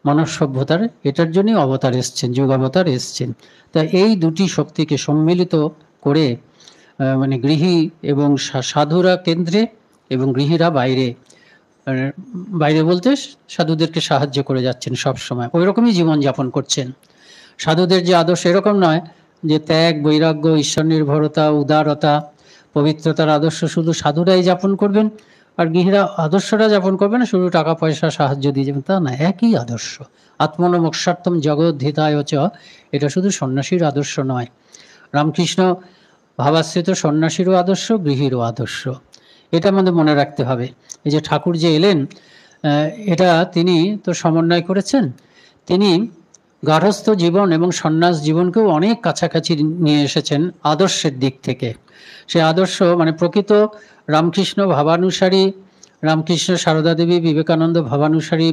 মানব সভ্যতার, এটার জন্যই অবতার এসছেন, যুগ অবতার এসছেন। তা এই দুটি শক্তিকে সম্মিলিত করে মানে গৃহী এবং সাধুরা কেন্দ্রে এবং গৃহীরা বাইরে, বাইরে বলতে সাধুদেরকে সাহায্য করে যাচ্ছেন সব সময়, ওই রকমই জীবনযাপন করছেন। সাধুদের যে আদর্শ এরকম নয় যে ত্যাগ, বৈরাগ্য, ঈশ্বর নির্ভরতা, উদারতা, পবিত্রতার আদর্শ শুধু সাধুরাই যাপন করবেন আর গৃহীরা আদর্শটা যাপন করবে না, শুধু টাকা পয়সা সাহায্য দিয়ে যাবেন, তা না, একই আদর্শ। আত্মনমোক্ষার্থম জগদ্ধিতায় চ, এটা শুধু সন্ন্যাসীর আদর্শ নয়, রামকৃষ্ণ ভাবাশ্রিত সন্ন্যাসীরও আদর্শ, গৃহীরও আদর্শ। এটা আমাদের মনে রাখতে হবে। এই যে ঠাকুর যে এলেন, এটা তিনি তো সমন্বয় করেছেন, তিনি গার্হস্থ্য জীবন এবং সন্ন্যাস জীবনকেও অনেক কাছাকাছি নিয়ে এসেছেন আদর্শের দিক থেকে। সে আদর্শ মানে প্রকৃত রামকৃষ্ণ ভাবানুসারী, রামকৃষ্ণ সারদা দেবী বিবেকানন্দ ভাবানুসারী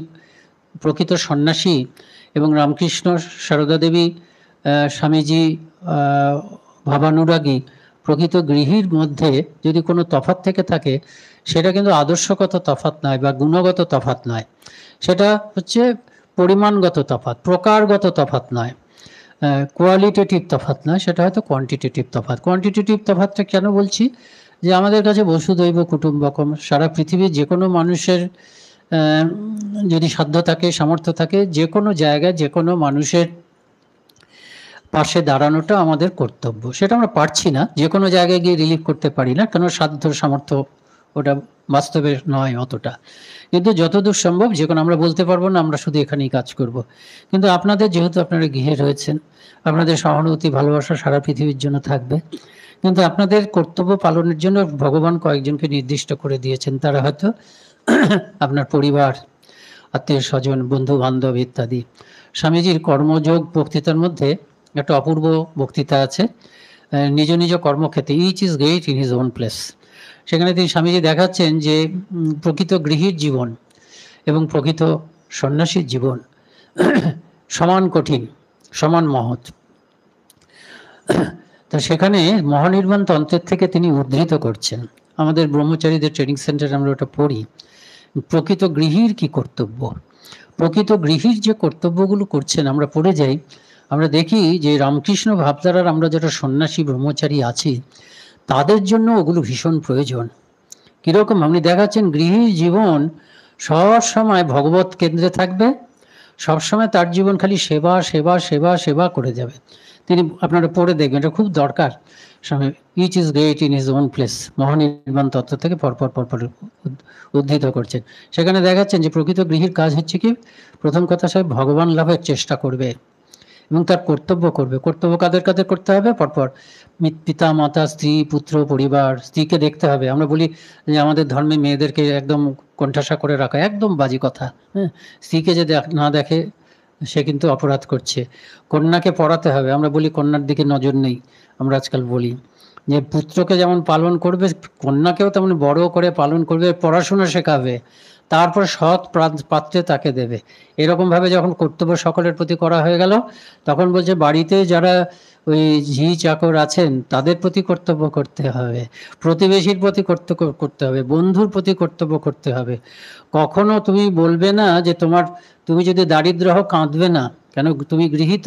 প্রকৃত সন্ন্যাসী এবং রামকৃষ্ণ সারদা দেবী স্বামীজি ভাবানুরাগী প্রকৃত গৃহীর মধ্যে যদি কোনো তফাৎ থেকে থাকে, সেটা কিন্তু আদর্শগত তফাৎ নয় বা গুণগত তফাৎ নয়, সেটা হচ্ছে পরিমাণগত তফাৎ, প্রকারগত তফাৎ নয়, কোয়ালিটেটিভ তফাৎ নয়, সেটা হয়তো কোয়ান্টিটেটিভ তফাৎ। কোয়ান্টিটেটিভ তফাৎটা কেন বলছি, যে আমাদের কাছে বসুদৈব কুটুম্বকম, সারা পৃথিবীর যে কোনো মানুষের যদি সাধ্য থাকে, সামর্থ্য থাকে, যে কোনো জায়গায় যে কোনো মানুষের পাশে দাঁড়ানোটা আমাদের কর্তব্য। সেটা আমরা পারছি না, যে কোনো জায়গায় গিয়ে রিলিফ করতে পারি না, কেন সাধ্য সামর্থ্য ওটা বাস্তবে নয় অতটা, কিন্তু যতদূর সম্ভব যে কোনো, আমরা বলতে পারবো না আমরা শুধু এখানেই কাজ করব, কিন্তু আপনাদের যেহেতু আপনারা গৃহে রয়েছেন, আপনাদের সহানুভূতি ভালোবাসা সারা পৃথিবীর জন্য থাকবে, কিন্তু আপনাদের কর্তব্য পালনের জন্য ভগবান কয়েকজনকে নির্দিষ্ট করে দিয়েছেন, তারা হয়তো আপনার পরিবার, আত্মীয় স্বজন, বন্ধু বান্ধব ইত্যাদি। স্বামীজির কর্মযোগ বক্তৃতার মধ্যে একটা অপূর্ব বক্তৃতা আছে, নিজ নিজ কর্মক্ষেত্রে, each is great in his own place. সেখানে তিনি স্বামীজি দেখাচ্ছেন যে প্রকৃত গৃহীর জীবন এবং প্রকৃত সন্ন্যাসীর জীবন সমান কঠিন, সমান মহৎ। তা সেখানে মহানির্বাণ তন্ত্রের থেকে তিনি উদ্ধৃত করছেন, আমাদের ব্রহ্মচারীদের ট্রেনিং সেন্টারে আমরা ওটা পড়ি, প্রকৃত গৃহীর কি কর্তব্য। প্রকৃত গৃহীর যে কর্তব্যগুলো করছেন আমরা পড়ে যাই, আমরা দেখি যে রামকৃষ্ণ ভাবধারার আমরা যারা সন্ন্যাসী ব্রহ্মচারী আছি, তাদের জন্য ওগুলো ভীষণ প্রয়োজন। কীরকম আপনি দেখাচ্ছেন, গৃহীর জীবন সব সময় ভগবত কেন্দ্রে থাকবে, সবসময় তার জীবন খালি সেবা সেবা সেবা সেবা করে যাবে। তিনি আপনারা পড়ে দেখবেন, এটা খুব দরকার। Each is great in his own place, মহানির্বাণ তত্ত্ব থেকে পরপর পরপর উদ্ধৃত করছেন। সেখানে দেখাচ্ছেন যে প্রকৃত গৃহীর কাজ হচ্ছে কি, প্রথম কথা সে ভগবান লাভের চেষ্টা করবে এবং তার কর্তব্য করবে। কর্তব্য কাদের কাদের করতে হবে, পরপর পিতা মাতা, স্ত্রী, পুত্র, পরিবার। স্ত্রীকে দেখতে হবে, আমরা বলি যে আমাদের ধর্মে মেয়েদেরকে একদম কোণঠাসা করে রাখা, একদম বাজে কথা। হ্যাঁ, স্ত্রীকে যে না দেখে সে কিন্তু অপরাধ করছে। কন্যাকে পড়াতে হবে, আমরা বলি কন্যার দিকে নজর নেই, আমরা আজকাল বলি যে পুত্রকে যেমন পালন করবে, কন্যাকেও তেমন বড় করে পালন করবে, পড়াশোনা শেখাবে, তারপর সৎ পাত্রে তাকে দেবে। এরকমভাবে যখন কর্তব্য সকলের প্রতি করা হয়ে গেল, তখন বলছে বাড়িতে যারা ওই ঝি চাকর আছেন তাদের প্রতি কর্তব্য করতে হবে, প্রতিবেশীর প্রতি কর্তব্য করতে হবে, বন্ধুর প্রতি কর্তব্য করতে হবে। কখনো তুমি বলবে না যে তুমি যদি দারিদ্র হও কাঁদবে না, কেন, তুমি গৃহীত,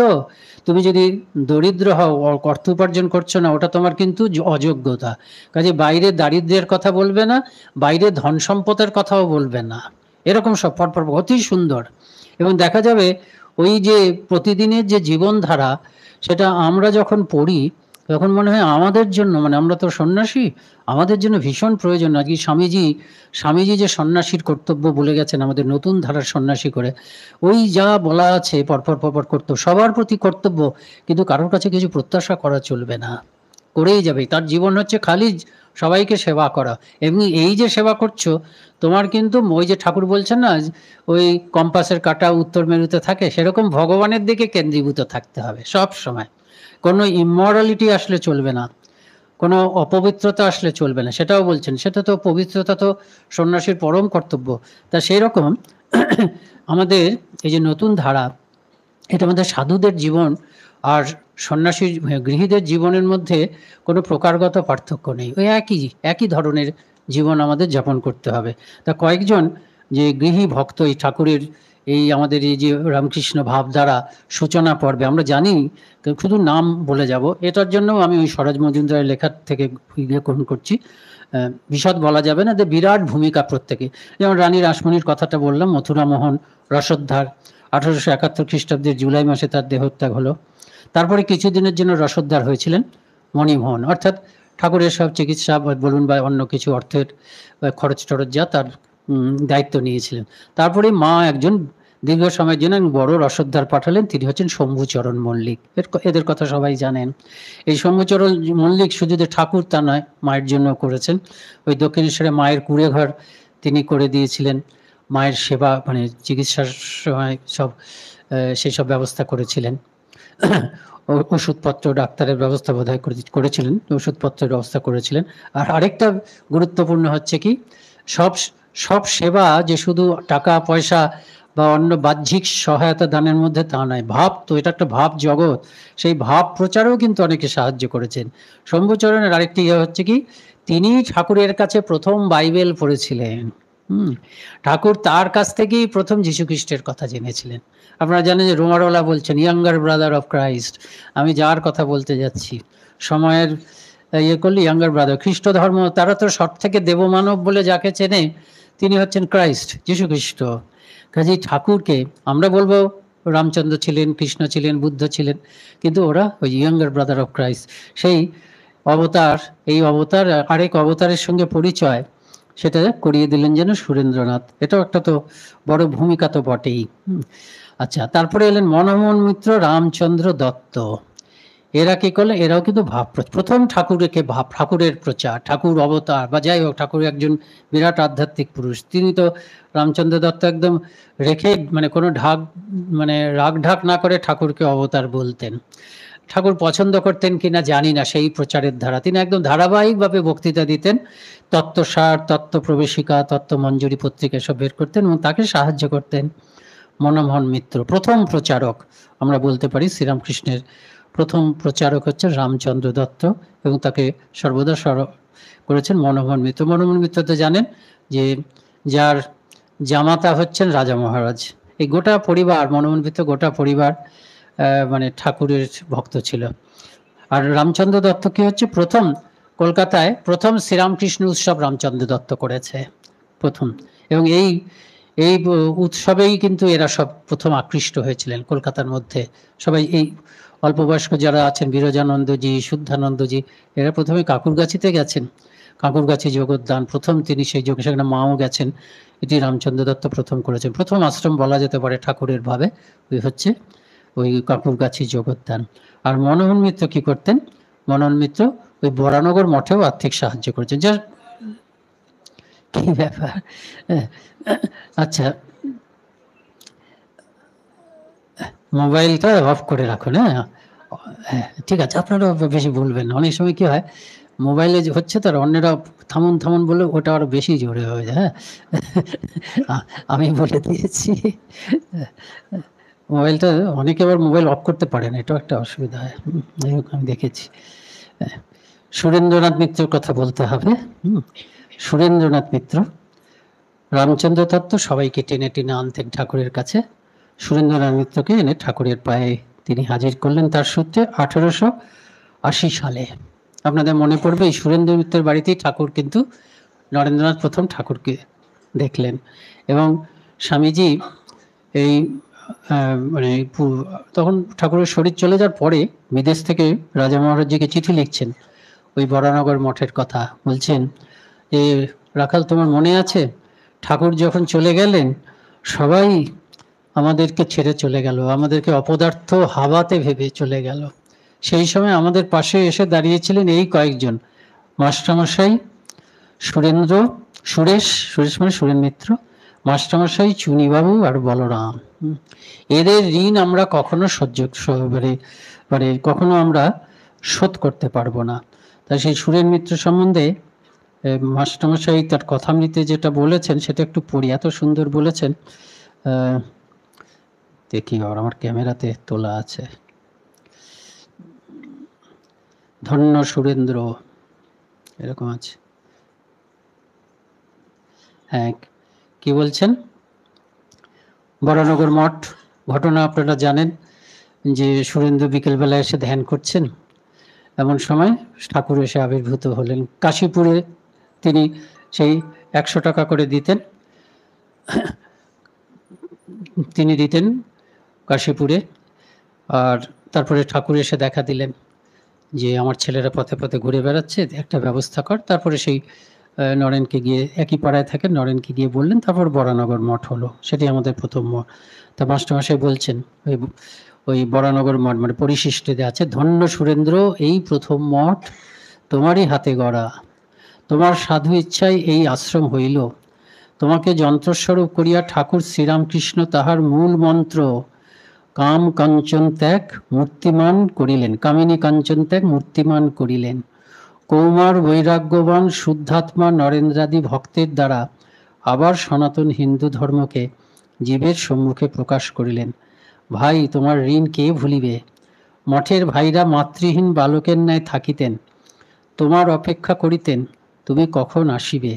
তুমি যদি দরিদ্র হও, অর্থ উপার্জন করছো না, ওটা তোমার কিন্তু অযোগ্যতা। কাজে বাইরে দারিদ্র্যের কথা বলবে না, বাইরে ধন সম্পদের কথাও বলবে না, এরকম সব পরপর অতি সুন্দর। এবং দেখা যাবে ওই যে প্রতিদিনের যে জীবনধারা, সেটা আমরা যখন পড়ি তখন মনে হয় আমাদের জন্য, মানে আমরা তো সন্ন্যাসী, আমাদের জন্য ভীষণ প্রয়োজন। নাকি স্বামীজি যে সন্ন্যাসীর কর্তব্য বলে গেছেন আমাদের নতুন ধারার সন্ন্যাসী করে, ওই যা বলা আছে পরপর পরপর কর্তব্য, সবার প্রতি কর্তব্য, কিন্তু কারোর কাছে কিছু প্রত্যাশা করা চলবে না, করেই যাবে। তার জীবন হচ্ছে খালি সবাইকে সেবা করা। এবং এই যে সেবা করছো, তোমার কিন্তু ওই যে ঠাকুর বলছেন না, ওই কম্পাসের কাঁটা উত্তর মেরুতে থাকে, সেরকম ভগবানের দিকে কেন্দ্রীভূত থাকতে হবে সব সময়। কোনো ইমরালিটি আসলে চলবে না, কোনো অপবিত্রতা আসলে চলবে না, সেটাও বলছেন। সেটা তো পবিত্রতা তো সন্ন্যাসীর পরম কর্তব্য। তা সেই রকম আমাদের এই যে নতুন ধারা, এটা আমাদের সাধুদের জীবন আর সন্ন্যাসী গৃহীদের জীবনের মধ্যে কোনো প্রকারগত পার্থক্য নেই, ওই একই ধরনের জীবন আমাদের যাপন করতে হবে। তা কয়েকজন যে গৃহী ভক্ত এই ঠাকুরের এই আমাদের এই যে রামকৃষ্ণ ভাবধারা সূচনা পর্বে, আমরা জানি, শুধু নাম বলে যাব, এটার জন্য আমি ওই স্বরাজ মজুমদারের লেখার থেকে গ্রহণ করছি, বিশদ বলা যাবে না, যে বিরাট ভূমিকা প্রত্যেকে। যেমন রানী রাসমণির কথাটা বললাম, মথুরা মোহন রসদ্ধার, 1871 খ্রিস্টাব্দের জুলাই মাসে তার দেহত্যাগ হলো। তারপরে কিছুদিনের জন্য রসদ্ধার হয়েছিলেন মণিমোহন, অর্থাৎ ঠাকুরের সব চিকিৎসা বলুন বা অন্য কিছু অর্থের খরচ টরচ যা, তার দায়িত্ব নিয়েছিলেন। তারপরে মা একজন দীর্ঘ সময়ের জন্য বড় রসদ্ধার পাঠালেন, তিনি হচ্ছেন শম্ভুচরণ মল্লিক। এদের কথা সবাই জানেন। এই শম্ভুচরণ মল্লিক শুধু যে ঠাকুর তা নয়, মায়ের জন্য করেছেন। ওই দক্ষিণেশ্বরে মায়ের কুঁড়ে ঘর তিনি করে দিয়েছিলেন, মায়ের সেবা মানে চিকিৎসার সময় সব সেসব ব্যবস্থা করেছিলেন। ওষুধপত্র, ডাক্তারের ব্যবস্থা বোধহয় করেছিলেন, ওষুধপত্রের ব্যবস্থা করেছিলেন। আর আরেকটা গুরুত্বপূর্ণ হচ্ছে কি, সব সেবা যে শুধু টাকা পয়সা বা অন্য বাহ্যিক সহায়তা দানের মধ্যে তা নয়, ভাব তো এটা একটা ভাব জগৎ, সেই ভাব প্রচারেও কিন্তু অনেকে সাহায্য করেছেন। শম্ভুচরণের আরেকটি ইয়ে হচ্ছে কি, তিনি ঠাকুরের কাছে প্রথম বাইবেল পড়েছিলেন। ঠাকুর তার কাছ থেকেই প্রথম যীশু খ্রিস্টের কথা জেনেছিলেন। আপনারা জানেন যে রোমারোলা বলছেন ইয়াঙ্গার ব্রাদার অফ ক্রাইস্ট, আমি যার কথা বলতে যাচ্ছি সময়ের ইয়ে করলে ইয়াঙ্গার ব্রাদার, খ্রিস্ট ধর্ম তারা তো সব থেকে দেবমানব বলে যাকে চেনে তিনি হচ্ছেন ক্রাইস্ট, যীশু খ্রিস্ট। কাজেই ঠাকুরকে আমরা বলবো রামচন্দ্র ছিলেন, কৃষ্ণ ছিলেন, বুদ্ধ ছিলেন, কিন্তু ওরা ওই ইয়াঙ্গার ব্রাদার অফ ক্রাইস্ট, সেই অবতার, এই অবতার আরেক অবতারের সঙ্গে পরিচয় সেটা করিয়ে দিলেন যেন সুরেন্দ্রনাথ। এটাও একটা তো বড় ভূমিকা তো বটেই। আচ্ছা, তারপরে এলেন মনমোহন মিত্র, রামচন্দ্র দত্ত। এরা কি করলেন, এরাও কিন্তু প্রথম ঠাকুরকে ঠাকুরের প্রচার, ঠাকুর অবতার বা যাই হোক, ঠাকুর একজন বিরাট আধ্যাত্মিক পুরুষ। তিনি তো রামচন্দ্র দত্ত একদম রেখে মানে কোনো ঢাক মানে রাগ ঢাক না করে ঠাকুরকে অবতার বলতেন। ঠাকুর পছন্দ করতেন কিনা জানি না সেই প্রচারের ধারা, তিনি একদম ধারাবাহিকভাবে বক্তৃতা দিতেন, তত্ত্বসার, তত্ত্ব প্রবেশিকা, তত্ত্ব মঞ্জুরি পত্রিকা সব বের করতেন এবং তাকে সাহায্য করতেন মনমোহন মিত্র। প্রথম প্রচারক আমরা বলতে পারি শ্রীরামকৃষ্ণের প্রথম প্রচারক হচ্ছে রামচন্দ্র দত্ত এবং তাকে সর্বদা স্মরণ করেছেন মনমোহন মিত্র। মনমোহন মিত্র তো জানেন যে যার জামাতা হচ্ছেন রাজা মহারাজ। এই গোটা পরিবার, মনমোহন মিত্র গোটা পরিবার মানে ঠাকুরের ভক্ত ছিল। আর রামচন্দ্র দত্ত কি হচ্ছে, প্রথম কলকাতায় প্রথম শ্রীরামকৃষ্ণ উৎসব রামচন্দ্র দত্ত করেছে প্রথম, এবং এই এই উৎসবেই কিন্তু এরা সব প্রথম আকৃষ্ট হয়েছিলেন কলকাতার মধ্যে। সবাই এই অল্পবয়স্ক যারা আছেন, বিরজানন্দজি, শুদ্ধানন্দজি, এরা প্রথমে কাকুরগাছিতে গেছেন, কাকুরগাছি জগদ্দান প্রথম তিনি সেই যোগ, সেখানে মাও গেছেন, এটি রামচন্দ্র দত্ত প্রথম করেছেন। প্রথম আশ্রম বলা যেতে পারে ঠাকুরের ভাবে ওই হচ্ছে ওই কাকুরগাছি জগদ্দান। আর মনমোহন মিত্র কি করতেন, মনমোহন মিত্র ওই বরানগর মঠেও আর্থিক সাহায্য করেছেন। যা কি ব্যাপার, আচ্ছা মোবাইলটা অফ করে রাখুন। হ্যাঁ ঠিক আছে, আপনারা বেশি বলবেন না, অনেক সময় কি হয় মোবাইলে হচ্ছে তার অন্যরা থামুন থামুন বলে ওটা আরো বেশি জোরে হয়ে যায়। হ্যাঁ আমি বলে দিয়েছি, মোবাইলটা অনেকে আবার মোবাইল অফ করতে পারে না, এটাও একটা অসুবিধা হয়, আমি দেখেছি। সুরেন্দ্রনাথ মিত্রের কথা বলতে হবে। সুরেন্দ্রনাথ মিত্র, রামচন্দ্র দত্ত সবাইকে টেনে টেনে আনতেন ঠাকুরের কাছে, সুরেন্দ্রনাথ মিত্রকে এনে ঠাকুরের পায়ে তিনি হাজির করলেন তার সূত্রে 1880 সালে। আপনাদের মনে পড়বে এই সুরেন্দ্র মিত্রের বাড়িতেই ঠাকুর কিন্তু নরেন্দ্রনাথ প্রথম ঠাকুরকে দেখলেন। এবং স্বামীজি এই মানে তখন ঠাকুরের শরীর চলে যাওয়ার পরে বিদেশ থেকে রাজা মহারাজজিকে চিঠি লিখছেন ওই বরানগর মঠের কথা, বলছেন যে রাখাল তোমার মনে আছে ঠাকুর যখন চলে গেলেন সবাই আমাদেরকে ছেড়ে চলে গেল, আমাদেরকে অপদার্থ হাওয়াতে ভেবে চলে গেল। সেই সময় আমাদের পাশে এসে দাঁড়িয়েছিলেন এই কয়েকজন, মাস্টারমশাই সুরেশ মানে সুরেন মিত্র, মাস্টারমশাই, চুনিবাবু আর বলরাম। এদের ঋণ আমরা কখনো মানে কখনো আমরা শোধ করতে পারবো না। তাই সেই সুরেন মিত্র সম্বন্ধে মাস্টারমশাই তার কথামৃতে যেটা বলেছেন সেটা একটু পড়ি, এত সুন্দর বলেছেন। দেখি আর আমার ক্যামেরাতে তোলা আছে। ধন্য সুরেন্দ্র এরকম আছে। হ্যাঁ কি বলছেন, বরানগর মঠ ঘটনা আপনারা জানেন যে সুরেন্দ্র বিকেলবেলা এসে ধ্যান করছেন, এমন সময় ঠাকুর এসে আবির্ভূত হলেন। কাশীপুরে তিনি সেই 100 টাকা করে দিতেন, তিনি দিতেন কাশীপুরে। আর তারপরে ঠাকুর এসে দেখা দিলেন যে আমার ছেলেরা পথে পথে ঘুরে বেড়াচ্ছে, একটা ব্যবস্থা কর। তারপরে সেই নরেনকে গিয়ে, একই পাড়ায় থাকেন, নরেনকে গিয়ে বললেন, তারপর বরানগর মঠ হলো, সেটি আমাদের প্রথম মঠ। তা মাস্টারমশাই বলছেন ওই বরানগর মঠ মানে পরিশিষ্টে আছে, ধন্য সুরেন্দ্র এই প্রথম মঠ তোমারই হাতে গড়া, তোমার সাধু ইচ্ছায় এই আশ্রম হইল, তোমাকে যন্ত্রস্বরূপ করিয়া ঠাকুর শ্রীরামকৃষ্ণ তাহার মূল মন্ত্র কাম কাঞ্চন ত্যাগ মূর্তিমান করিলেন, কামিনী কাঞ্চন ত্যাগ মূর্তিমান করিলেন। কৌমার বৈরাগ্যবান শুদ্ধাত্মা নরেন্দ্রাদি ভক্তের দ্বারা আবার সনাতন হিন্দু ধর্মকে জীবের সম্মুখে প্রকাশ করিলেন। ভাই, তোমার ঋণ কে ভুলিবে? মঠের ভাইরা মাতৃহীন বালকের ন্যায় থাকিতেন, তোমার অপেক্ষা করিতেন তুমি কখন আসিবে।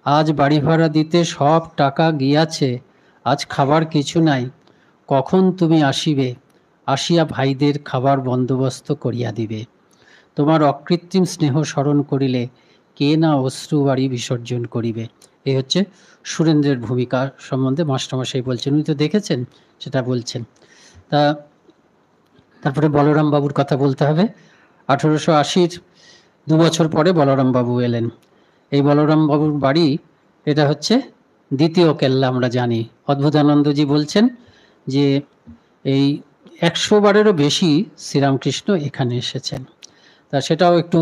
আজ বাড়ি ভাড়া দিতে সব টাকা গিয়াছে, আজ খাবার কিছু নাই, কখন তুমি আসিবে, আসিয়া ভাইদের খাবার বন্দোবস্ত করিয়া দিবে। তোমার অকৃত্রিম স্নেহ স্মরণ করিলে কে না অশ্রু বাড়ি বিসর্জন করিবে। এই হচ্ছে সুরেন্দ্রের ভূমিকা সম্বন্ধে মাস্টারমশাই বলছেন, উনি তো দেখেছেন সেটা বলছেন। তারপরে বলরাম বাবুর কথা বলতে হবে। 1880-র 2 বছর পরে বলরাম বাবু এলেন। এই বলরাম বাবুর বাড়ি এটা হচ্ছে দ্বিতীয় কেল্লা, আমরা জানি। অদ্ভুতানন্দজি বলছেন যে এই 100 বারেরও বেশি শ্রীরামকৃষ্ণ এখানে এসেছেন। তা সেটাও একটু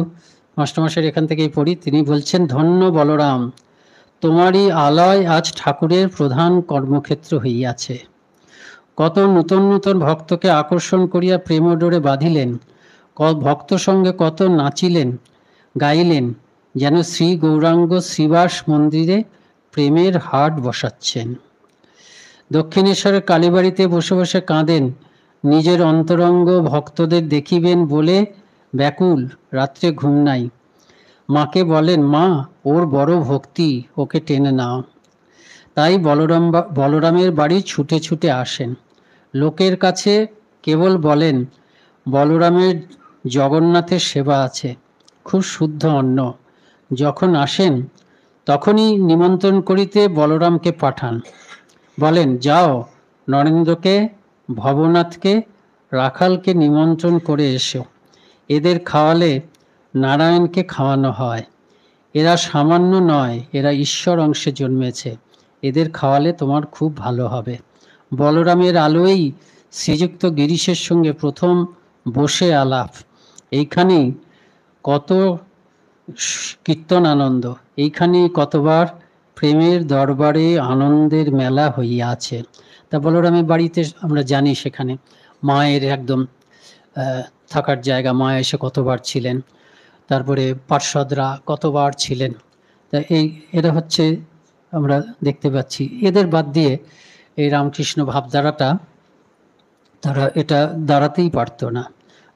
মাস্টারমশাইয়ের এখান থেকেই পড়ি। তিনি বলছেন, ধন্য বলরাম, তোমারই আলয় আজ ঠাকুরের প্রধান কর্মক্ষেত্র হইয়াছে। কত নূতন নূতন ভক্তকে আকর্ষণ করিয়া প্রেমডোরে বাঁধিলেন, ভক্ত সঙ্গে কত নাচিলেন গাইলেন, যেন শ্রী গৌরাঙ্গ শ্রীবাস মন্দিরে প্রেমের হাট বসাচ্ছেন। দক্ষিণেশ্বরের কালীবাড়িতে বসে বসে কাঁদেন, নিজের অন্তরঙ্গ ভক্তদের দেখিবেন বলে ব্যাকুল, রাত্রে ঘুম নাই। মাকে বলেন, মা, ওর বড় ভক্তি, ওকে টেনে নাও। তাই বলরামের বাড়ি ছুটে ছুটে আসেন। লোকের কাছে কেবল বলেন, বলরামের জগন্নাথের সেবা আছে, খুব শুদ্ধ অন্ন। যখন আসেন তখনই নিমন্ত্রণ করিতে বলরামকে পাঠান। বলেন, যাও নরেন্দ্রকে, ভবনাথকে, রাখালকে নিমন্ত্রণ করে এসো। এদের খাওয়ালে নারায়ণকে খাওয়ানো হয়। এরা সামান্য নয়, এরা ঈশ্বর অংশে জন্মেছে। এদের খাওয়ালে তোমার খুব ভালো হবে। বলরামের আলোই শ্রীযুক্ত গিরিশের সঙ্গে প্রথম বসে আলাপ। এইখানেই কত কীর্তন আনন্দ, এইখানেই কতবার প্রেমের দরবারে আনন্দের মেলা হইয়াছে। তা বলরামের বাড়িতে আমরা জানি সেখানে মায়ের একদম থাকার জায়গা, মা এসে কতবার ছিলেন, তারপরে পার্ষদরা কতবার ছিলেন। তা এরা হচ্ছে আমরা দেখতে পাচ্ছি। এদের বাদ দিয়ে এই রামকৃষ্ণ ভাবধারাটা তারা এটা দাঁড়াতেই পারতো না।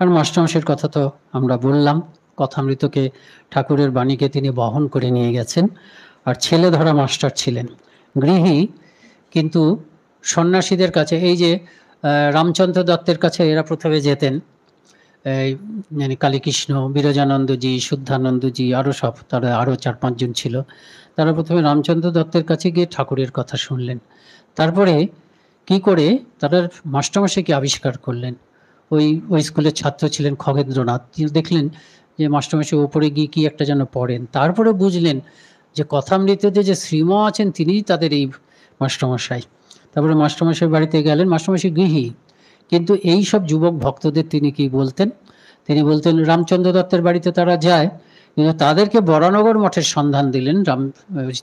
আর মাস্টারমশাইয়ের কথা তো আমরা বললাম, কথামৃতকে, ঠাকুরের বাণীকে তিনি বহন করে নিয়ে গেছেন। আর ছেলে ধরা মাস্টার ছিলেন, গৃহী, কিন্তু সন্ন্যাসীদের কাছে, এই যে রামচন্দ্র দত্তের কাছে এরা প্রথমে যেতেন, মানে কালীকৃষ্ণ, বিরজানন্দজি, শুদ্ধানন্দজি, আরও সব, তারা আরও 4-5 জন ছিল। তারা প্রথমে রামচন্দ্র দত্তের কাছে গিয়ে ঠাকুরের কথা শুনলেন। তারপরে কি করে তারা মাস্টারমশাইকে আবিষ্কার করলেন। ওই স্কুলের ছাত্র ছিলেন খগেন্দ্রনাথ, তিনি দেখলেন যে মাস্টারমশাই ওপরে গিয়ে কি একটা যেন পড়েন। তারপরে বুঝলেন যে কথামৃততে যে শ্রীম আছেন তিনিই তাদের এই মাস্টারমশাই। তারপরে মাস্টারমশাই বাড়িতে গেলেন। মাস্টারমশাই গৃহী, কিন্তু এই সব যুবক ভক্তদের তিনি কি বলতেন, তিনি বলতেন রামচন্দ্র দত্তের বাড়িতে তারা যায়, কিন্তু তাদেরকে বরানগর মঠের সন্ধান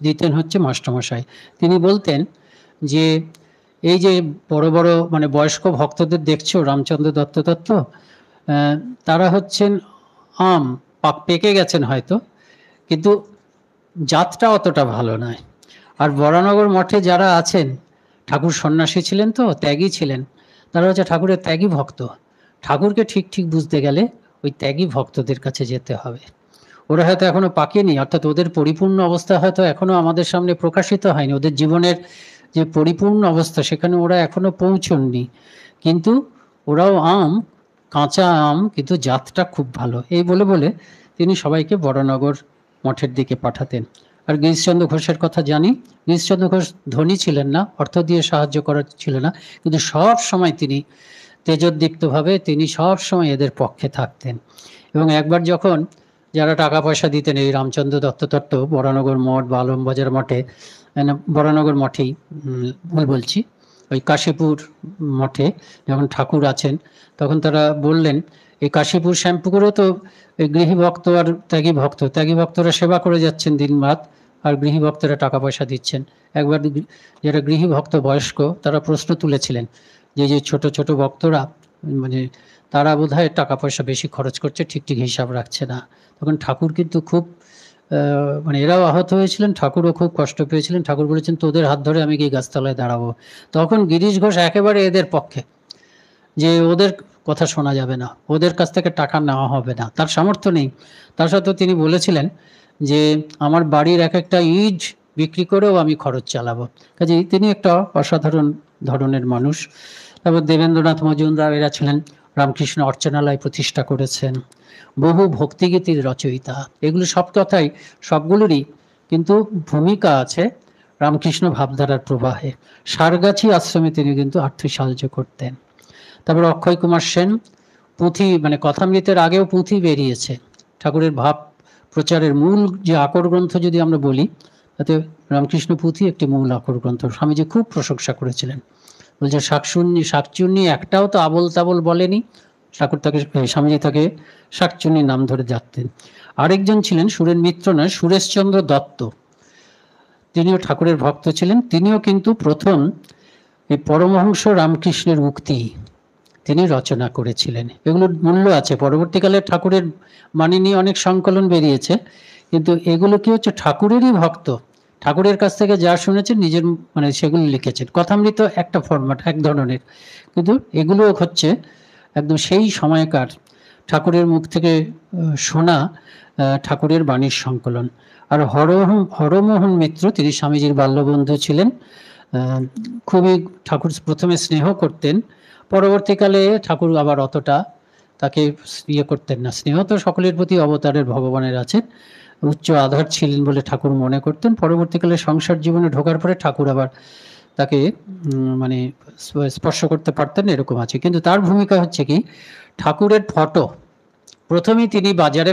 দিতেন হচ্ছে মাস্টারমশাই। তিনি বলতেন যে এই যে বড় বড় মানে বয়স্ক ভক্তদের দেখছো রামচন্দ্র দত্ত, তারা হচ্ছেন আম, পেকে গেছেন হয়তো, কিন্তু জাতটা অতটা ভালো নয়। আর বরানগর মঠে যারা আছেন, ঠাকুর সন্ন্যাসী ছিলেন, তো ত্যাগী ছিলেন, তারা হচ্ছে ঠাকুরের ত্যাগী ভক্ত। ঠাকুরকে ঠিক বুঝতে গেলে ওই ত্যাগী ভক্তদের কাছে যেতে হবে। ওরা হয়তো এখনো পাকেনি, অর্থাৎ ওদের পরিপূর্ণ অবস্থা হয়তো এখনো আমাদের সামনে প্রকাশিত হয়নি, ওদের জীবনের যে পরিপূর্ণ অবস্থা সেখানে ওরা এখনো পৌঁছননি, কিন্তু ওরাও আম, কাঁচা আম, কিন্তু জাতটা খুব ভালো। এই বলে বলে তিনি সবাইকে বরানগর মঠের দিকে পাঠাতেন। আর গিরিশচন্দ্র ঘোষের কথা জানি। গিরিশচন্দ্র ঘোষ ধনী ছিলেন না, অর্থ দিয়ে সাহায্য করার ছিল না, কিন্তু সব সময় তিনি তেজোদ্দীপ্তভাবে তিনি সব সময় এদের পক্ষে থাকতেন। এবং একবার যখন যারা টাকা পয়সা দিতেন এই রামচন্দ্র দত্ত বরানগর মঠ বা আলমবাজার মঠে, বরানগর মঠেই ভুল বলছি, ওই কাশীপুর মঠে যখন ঠাকুর আছেন, তখন তারা বললেন এই কাশীপুর শ্যামপুকুরেও তো এই গৃহী ভক্ত আর ত্যাগী ভক্তরা সেবা করে যাচ্ছেন দিন রাত, আর গৃহী ভক্তরা টাকা পয়সা দিচ্ছেন। একবার যারা গৃহী ভক্ত বয়স্ক তারা প্রশ্ন তুলেছিলেন যে ছোট ছোট ভক্তরা, মানে তারা বোধহয় টাকা পয়সা বেশি খরচ করছে, ঠিক হিসাব রাখছে না। তখন ঠাকুর কিন্তু খুব মানে এরাও আহত হয়েছিলেন, ঠাকুরও খুব কষ্ট পেয়েছিলেন। ঠাকুর বলেছেন, তোদের হাত ধরে আমি কি গাছতলায় দাঁড়াবো? তখন গিরিশ ঘোষ একেবারে এদের পক্ষে, যে ওদের কথা শোনা যাবে না, ওদের কাছ থেকে টাকা নেওয়া হবে না। তার সামর্থ্য নেই, তার সত্ত্বেও তিনি বলেছিলেন যে আমার বাড়ির এক একটা ইট বিক্রি করেও আমি খরচ চালাবো। কাজেই তিনি একটা অসাধারণ ধরনের মানুষ। তারপর দেবেন্দ্রনাথ মজুমদার, এরা ছিলেন রামকৃষ্ণ অর্চনালয় প্রতিষ্ঠা করেছেন, বহু ভক্তিগীতির রচয়িতা। এগুলো সব কথাই, সবগুলোরই কিন্তু ভূমিকা আছে রামকৃষ্ণ ভাবধারার প্রবাহে। সারগাছি আশ্রমে তিনি কিন্তু আর্থিক সাহায্য করতেন। তারপর অক্ষয় কুমার সেন, পুঁথি মানে কথামৃতের আগেও পুঁথি বেরিয়েছে। ঠাকুরের ভাব প্রচারের মূল যে আকর গ্রন্থ যদি আমরা বলি, তাতে রামকৃষ্ণ পুঁথি একটি মূল আকর গ্রন্থ। স্বামীজি খুব প্রশংসা করেছিলেন, বলছে শাকচুন্নি একটাও তো আবল তাবল বলেনি। ঠাকুর তাকে, স্বামীজি তাকে শাকচুন্নি নাম ধরে ডাকতেন। আরেকজন ছিলেন সুরেন মিত্র নয়, সুরেশচন্দ্র দত্ত, তিনিও ঠাকুরের ভক্ত ছিলেন। তিনিও কিন্তু প্রথম এই পরমহংস রামকৃষ্ণের উক্তি তিনি রচনা করেছিলেন। এগুলোর মূল্য আছে। পরবর্তীকালে ঠাকুরের বাণী নিয়ে অনেক সংকলন বেরিয়েছে, কিন্তু এগুলো কি হচ্ছে, ঠাকুরেরই ভক্ত, ঠাকুরের কাছ থেকে যা শুনেছেন নিজের মানে সেগুলো লিখেছেন। কথামৃত একটা ফরম্যাট, এক ধরনের, কিন্তু এগুলো হচ্ছে একদম সেই সময়কার ঠাকুরের মুখ থেকে শোনা ঠাকুরের বাণীর সংকলন। আর হরমোহন মিত্র, তিনি স্বামীজির বাল্যবন্ধু ছিলেন, খুবই ঠাকুর প্রথমে স্নেহ করতেন, পরবর্তীকালে ঠাকুর আবার অতটা তাকে ইয়ে করতেন না। স্নেহ তো সকলের প্রতি অবতারের ভগবানের আছেন, উচ্চ আধার ছিলেন বলে ঠাকুর মনে করতেন। পরবর্তীকালে সংসার জীবনে ঢোকার পরে ঠাকুর আবার তাকে মানে স্পর্শ করতে পারতেন, এরকম আছে। কিন্তু তার ভূমিকা হচ্ছে কি, ঠাকুরের ফটো প্রথমেই তিনি বাজারে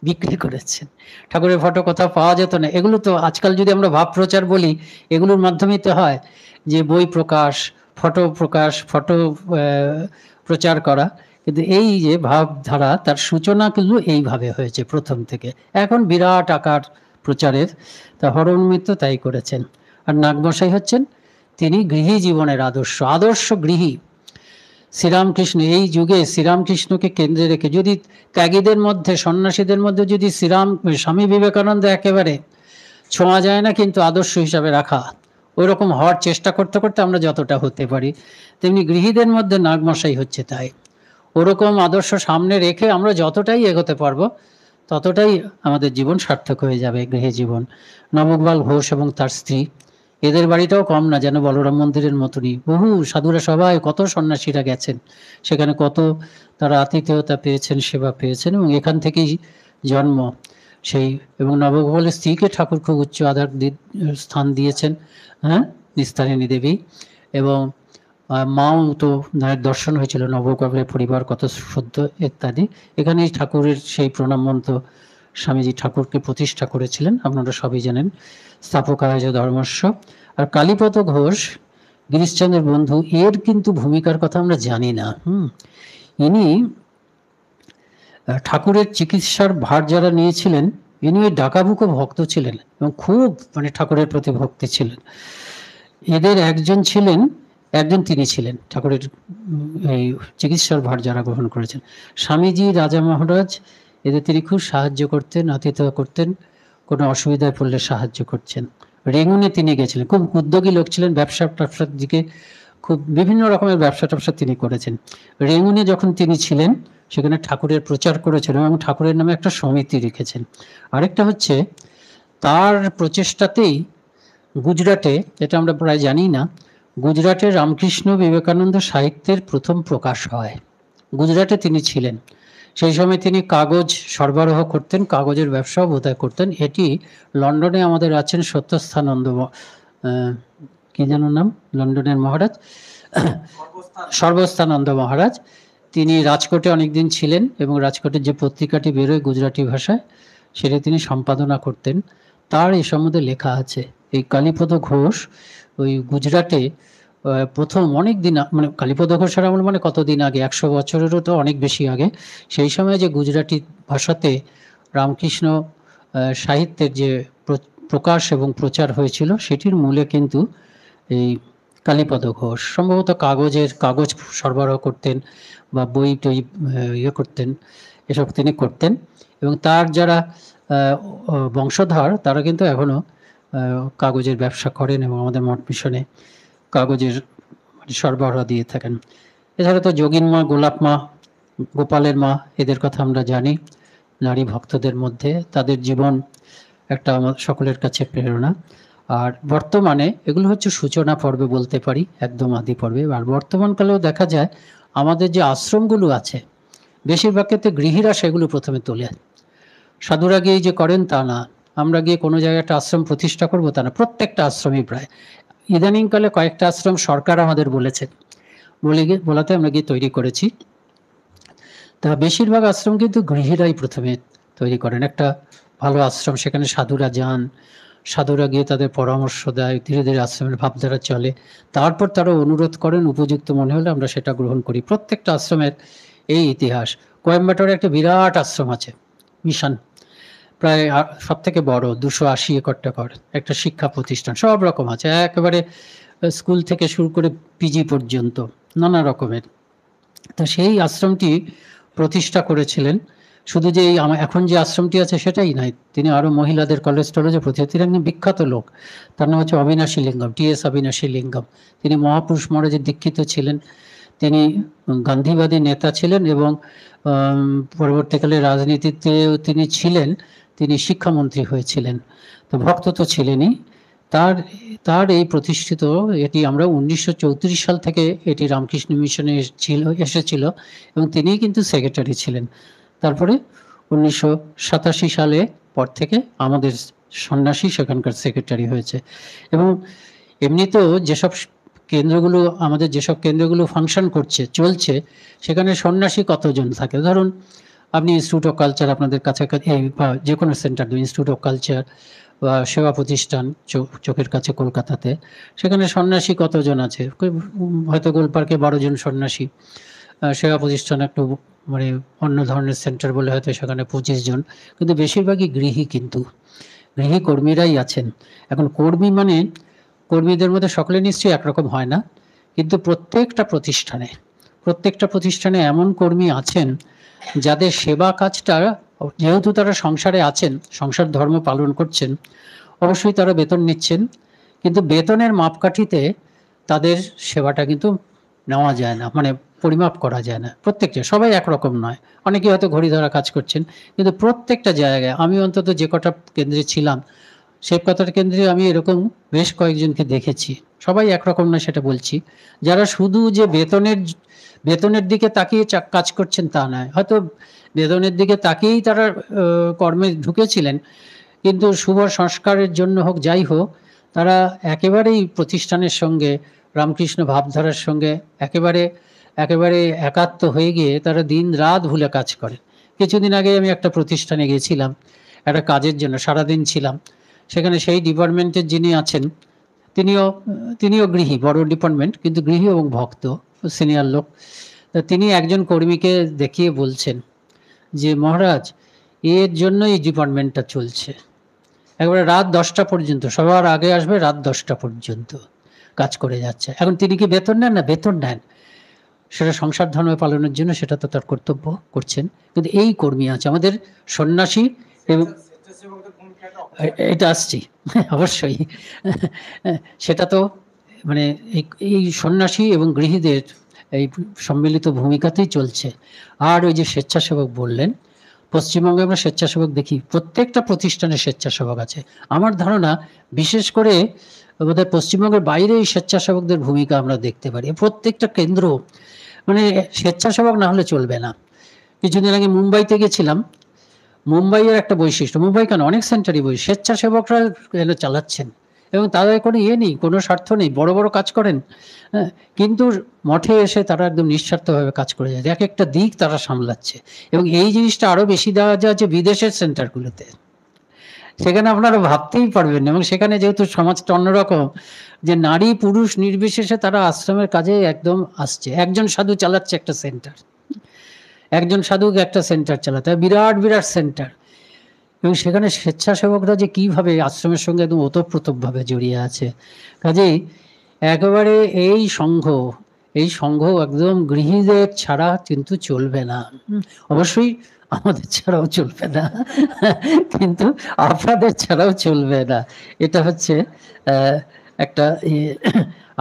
বিক্রি করেছেন। ঠাকুরের ফটো কোথাও পাওয়া যেত না। এগুলো তো আজকাল যদি আমরা ভাব প্রচার বলি, এগুলোর মাধ্যমেই তো হয়, যে বই প্রকাশ, ফটো প্রচার করা। কিন্তু এই যে ভাবধারা, তার সূচনা কিন্তু এইভাবে হয়েছে প্রথম থেকে। এখন বিরাট আকার প্রচারের, তা হরমোহন মিত্র তাই করেছেন। আর নাগমশাই হচ্ছেন তিনি গৃহী জীবনের আদর্শ গৃহী। শ্রীরামকৃষ্ণ এই যুগে শ্রীরামকৃষ্ণকে কেন্দ্রে রেখে, যদি ত্যাগীদের মধ্যে, সন্ন্যাসীদের মধ্যে যদি স্বামী বিবেকানন্দ একেবারে ছোঁয়া যায় না, কিন্তু আদর্শ হিসাবে রাখা, ওই রকম হওয়ার চেষ্টা করতে করতে আমরা যতটা হতে পারি, তেমনি গৃহীদের মধ্যে নাগমশাই হচ্ছে তাই। ওরকম আদর্শ সামনে রেখে আমরা যতটাই এগোতে পারবো, ততটাই আমাদের জীবন সার্থক হয়ে যাবে, গৃহী জীবন। নবগোপাল ঘোষ এবং তার স্ত্রী, এদের বাড়িটাও কম না, যেন বলরাম মন্দিরের মতনই। বহু সাধুরা, সবাই, কত সন্ন্যাসীরা গেছেন সেখানে, কত তারা আতিথেয়তা পেয়েছেন, সেবা পেয়েছেন, এবং এখান থেকেই জন্ম সেই। এবং নবগোপালের স্ত্রীকে ঠাকুর খুব উচ্চ আধার স্থান দিয়েছেন, হ্যাঁ, নিস্তারিণী দেবী। এবং মাও তো দর্শন হয়েছিল, নবগোপালের পরিবার কত শুদ্ধ ইত্যাদি। এখানেই ঠাকুরের সেই প্রণাম মন্ত্র স্বামীজি ঠাকুরকে প্রতিষ্ঠা করেছিলেন, আপনারা সবই জানেন, স্থাপকায় ধর্মস্ব। আর কালীপদ ঘোষ, গিরিশচন্দ্রের বন্ধু, এর কিন্তু ভূমিকার কথা আমরা জানি না। ইনি ঠাকুরের চিকিৎসার ভার যারা নিয়েছিলেন, ইনি ওই ডাকাবুকো ভক্ত ছিলেন এবং খুব মানে ঠাকুরের প্রতি ভক্তি ছিলেন। এদের একজন তিনি ছিলেন ঠাকুরের এই চিকিৎসার ভার যারা গ্রহণ করেছেন। স্বামীজি, রাজা মহারাজ, এদের তিনি খুব সাহায্য করতেন, আতিথ্য করতেন, কোনো অসুবিধায় পড়লে সাহায্য করছেন। রেঙ্গুনে তিনি গেছিলেন, খুব উদ্যোগী লোক ছিলেন, ব্যবসার দিকে খুব বিভিন্ন রকমের ব্যবসা তিনি করেছেন। রেঙ্গুনে যখন তিনি ছিলেন, সেখানে ঠাকুরের প্রচার করেছেন এবং ঠাকুরের নামে একটা সমিতি রেখেছেন। আরেকটা হচ্ছে, তার প্রচেষ্টাতেই গুজরাটে, এটা আমরা প্রায় জানি না, গুজরাটে রামকৃষ্ণ বিবেকানন্দ সাহিত্যের প্রথম প্রকাশ হয়। গুজরাটে তিনি ছিলেন, সেই সময় তিনি কাগজ সরবরাহ করতেন, কাগজের ব্যবসাও বোধহয় করতেন। এটি লন্ডনে আমাদের আছেন সত্যস্থানন্দ, কি যেন নাম লন্ডনের মহারাজ, সর্বস্থানন্দ মহারাজ। তিনি রাজকোটে অনেকদিন ছিলেন এবং রাজকোটের যে পত্রিকাটি বেরোয় গুজরাটি ভাষায়, সেটা তিনি সম্পাদনা করতেন। তার এই সম্বন্ধে লেখা আছে। এই কালীপদ ঘোষ ওই গুজরাটে প্রথম অনেক দিন, মানে কালীপদ ঘোষের আমল মানে কতদিন আগে, 100 বছরেরও তো অনেক বেশি আগে। সেই সময় যে গুজরাটি ভাষাতে রামকৃষ্ণ সাহিত্যের যে প্রকাশ এবং প্রচার হয়েছিল, সেটির মূলে কিন্তু এই কালীপদ ঘোষ সম্ভবত কাগজ সরবরাহ করতেন বা বই টই ইয়ে করতেন, এসব তিনি করতেন। এবং তার যারা বংশধর তারা কিন্তু এখনো কাগজের ব্যবসা করেন এবং আমাদের মঠ মিশনে কাগজের সরবরাহ দিয়ে থাকেন। এছাড়া তো যোগিন মা, গোলাপ মা, গোপালের মা, এদের কথা আমরা জানি। নারী ভক্তদের মধ্যে তাদের জীবন একটা আমাদের সকলের কাছে প্রেরণা। আর বর্তমানে এগুলো হচ্ছে সূচনা পর্বে বলতে পারি, একদম আদি পর্বে। আর বর্তমানকালেও দেখা যায় আমাদের যে আশ্রমগুলো আছে বেশিরভাগ ক্ষেত্রে গৃহীরা সেগুলো প্রথমে তোলে। সাধুরা গিয়ে যে করেন তা না, আমরা গিয়ে কোনো জায়গায় একটা আশ্রম প্রতিষ্ঠা করবো তা না। প্রত্যেকটা আশ্রমই প্রায়, ইদানিংকালে কয়েকটা আশ্রম সরকার আমাদের বলেছে, বলাতে আমরা গিয়ে তৈরি করেছি। তা বেশিরভাগ আশ্রম কিন্তু গৃহীরাই প্রথমে তৈরি করেন একটা ভালো আশ্রম, সেখানে সাধুরা যান, সাধুরা গিয়ে তাদের পরামর্শ দেয়, ধীরে ধীরে আশ্রমের ভাবধারা চলে, তারপর তারা অনুরোধ করেন, উপযুক্ত মনে হলে আমরা সেটা গ্রহণ করি। প্রত্যেকটা আশ্রমের এই ইতিহাস। কোয়েম্বাটোরে একটা বিরাট আশ্রম আছে, মিশন, প্রায় সব থেকে বড়, 280 একর টাকার একটা শিক্ষা প্রতিষ্ঠান, সব রকম আছে, একেবারে স্কুল থেকে শুরু করে পিজি পর্যন্ত নানা রকমের। তো সেই আশ্রমটি প্রতিষ্ঠা করেছিলেন, শুধু যে এখন যে আশ্রমটি আছে সেটাই নয়, তিনি আরও মহিলাদের কলেজ টলেজে তিনি একজন বিখ্যাত লোক, তার নাম হচ্ছে অবিনাশী লিঙ্গম, টি.এস. অবিনাশী লিঙ্গম। তিনি মহাপুরুষ মহারাজের দীক্ষিত ছিলেন, তিনি গান্ধীবাদী নেতা ছিলেন এবং পরবর্তীকালে রাজনীতিতেও তিনি ছিলেন, তিনি শিক্ষামন্ত্রী হয়েছিলেন। তো ভক্ত তো ছিলেনই। তার এই প্রতিষ্ঠিত, এটি আমরা 1934 সাল থেকে এটি রামকৃষ্ণ মিশনে এসেছিল এবং তিনিই কিন্তু সেক্রেটারি ছিলেন। তারপরে 1987 সালে পর থেকে আমাদের সন্ন্যাসী সেখানকার সেক্রেটারি হয়েছে। এবং এমনিতেও যেসব কেন্দ্রগুলো, আমাদের যেসব কেন্দ্রগুলো ফাংশন করছে, চলছে, সেখানে সন্ন্যাসী কতজন থাকে। ধরুন আপনি ইনস্টিটিউট অফ কালচার, আপনাদের কাছাকাছি যে কোনো সেন্টার, ইনস্টিটিউট অফ কালচার বা সেবা প্রতিষ্ঠান চোখের কাছে কলকাতাতে, সেখানে সন্ন্যাসী কতজন আছে, হয়তো গোলপার্কে 12 জন সন্ন্যাসী, সেবা প্রতিষ্ঠান একটু মানে অন্য ধরনের সেন্টার বলে হয়তো সেখানে 25 জন, কিন্তু বেশিরভাগই গৃহী, কিন্তু গৃহী কর্মীরাই আছেন। এখন কর্মী মানে কর্মীদের মধ্যে সকলে নিশ্চয়ই একরকম হয় না, কিন্তু প্রত্যেকটা প্রতিষ্ঠানে এমন কর্মী আছেন যাদের সেবা কাজটা, যেহেতু তারা সংসারে আছেন, সংসার ধর্ম পালন করছেন, অবশ্যই তারা বেতন নিচ্ছেন, কিন্তু বেতনের মাপকাঠিতে তাদের সেবাটা কিন্তু নেওয়া যায় না, মানে পরিমাপ করা যায় না। প্রত্যেকটা, সবাই একরকম নয়, অনেকে হয়তো ঘড়ি ধরা কাজ করছেন, কিন্তু প্রত্যেকটা জায়গায়, আমি অন্তত যে কটা কেন্দ্রে ছিলাম, শিবকাতার কেন্দ্রে আমি এরকম বেশ কয়েকজনকে দেখেছি, সবাই একরকম না সেটা বলছি। যারা শুধু যে বেতনের দিকে তাকিয়ে কাজ করছেন তা নয়, হয়তো বেতনের দিকে তাকিয়েই তারা কর্মে ঢুকেছিলেন, কিন্তু শুভ সংস্কারের জন্য হোক, যাই হোক, তারা একেবারেই প্রতিষ্ঠানের সঙ্গে, রামকৃষ্ণ ভাবধারার সঙ্গে একেবারে একাত্ম হয়ে গিয়ে তারা দিন রাত ভুলে কাজ করেন। কিছুদিন আগে আমি একটা প্রতিষ্ঠানে গিয়েছিলাম একটা কাজের জন্য, সারাদিন ছিলাম সেখানে। সেই ডিপার্টমেন্টের যিনি আছেন তিনিও গৃহী, বড় ডিপার্টমেন্ট, কিন্তু গৃহী এবং ভক্ত, সিনিয়র লোক। তিনি একজন কর্মীকে দেখিয়ে বলছেন যে মহারাজ, এর জন্য এই ডিপার্টমেন্টটা চলছে, একবারে রাত 10টা পর্যন্ত, সবার আগে আসবে, রাত 10টা পর্যন্ত কাজ করে যাচ্ছে। এখন তিনি কি বেতন নেন? না, বেতন নেন, সেটা সংসার ধর্ম পালনের জন্য, সেটা তো তার কর্তব্য করছেন। কিন্তু এই কর্মী আছে আমাদের সন্ন্যাসী, এবং এটা আসছি অবশ্যই, সেটা তো মানে এই সন্ন্যাসী এবং গৃহীদের এই সম্মিলিত ভূমিকাতেই চলছে। আর ওই যে স্বেচ্ছাসেবক বললেন, পশ্চিমবঙ্গে আমরা স্বেচ্ছাসেবক দেখি, প্রত্যেকটা প্রতিষ্ঠানে স্বেচ্ছাসেবক আছে। আমার ধারণা বিশেষ করে বোধহয় পশ্চিমবঙ্গের বাইরে এই স্বেচ্ছাসেবকদের ভূমিকা আমরা দেখতে পারি। প্রত্যেকটা কেন্দ্র মানে স্বেচ্ছাসেবক না হলে চলবে না। কিছুদিন আগে মুম্বাইতে গেছিলাম, মুম্বাইয়ের একটা বৈশিষ্ট্য, মুম্বাই কেন, অনেক সেন্টারই স্বেচ্ছাসেবকরা চালাচ্ছেন এবং তাদের কোনো নেই, কোনো স্বার্থ নেই, বড় বড় কাজ করেন, হ্যাঁ, কিন্তু মঠে এসে তারা একদম নিঃস্বার্থভাবে কাজ করে যায়, এক একটা দিক তারা সামলাচ্ছে। এবং এই জিনিসটা আরও বেশি দেওয়া যায় যে বিদেশের সেন্টারগুলোতে, সেখানে আপনারা ভাবতেই পারবেন। এবং সেখানে যেহেতু সমাজটা অন্যরকম, যে নারী পুরুষ নির্বিশেষে তারা আশ্রমের কাজে একদম আসছে। একজন সাধু চালাচ্ছে একটা সেন্টার, একজন সাধু একটা সেন্টার চালাতে হয়, বিরাট বিরাট সেন্টার। এবং সেখানে স্বেচ্ছাসেবকরা যে কীভাবে আশ্রমের সঙ্গে একদম ওতপ্রোতভাবে জড়িয়ে আছে। কাজেই একেবারে এই সংঘ একদম গৃহীদের ছাড়া কিন্তু চলবে না। অবশ্যই আমাদের ছাড়াও চলবে না, কিন্তু আপনাদের ছাড়াও চলবে না। এটা হচ্ছে একটা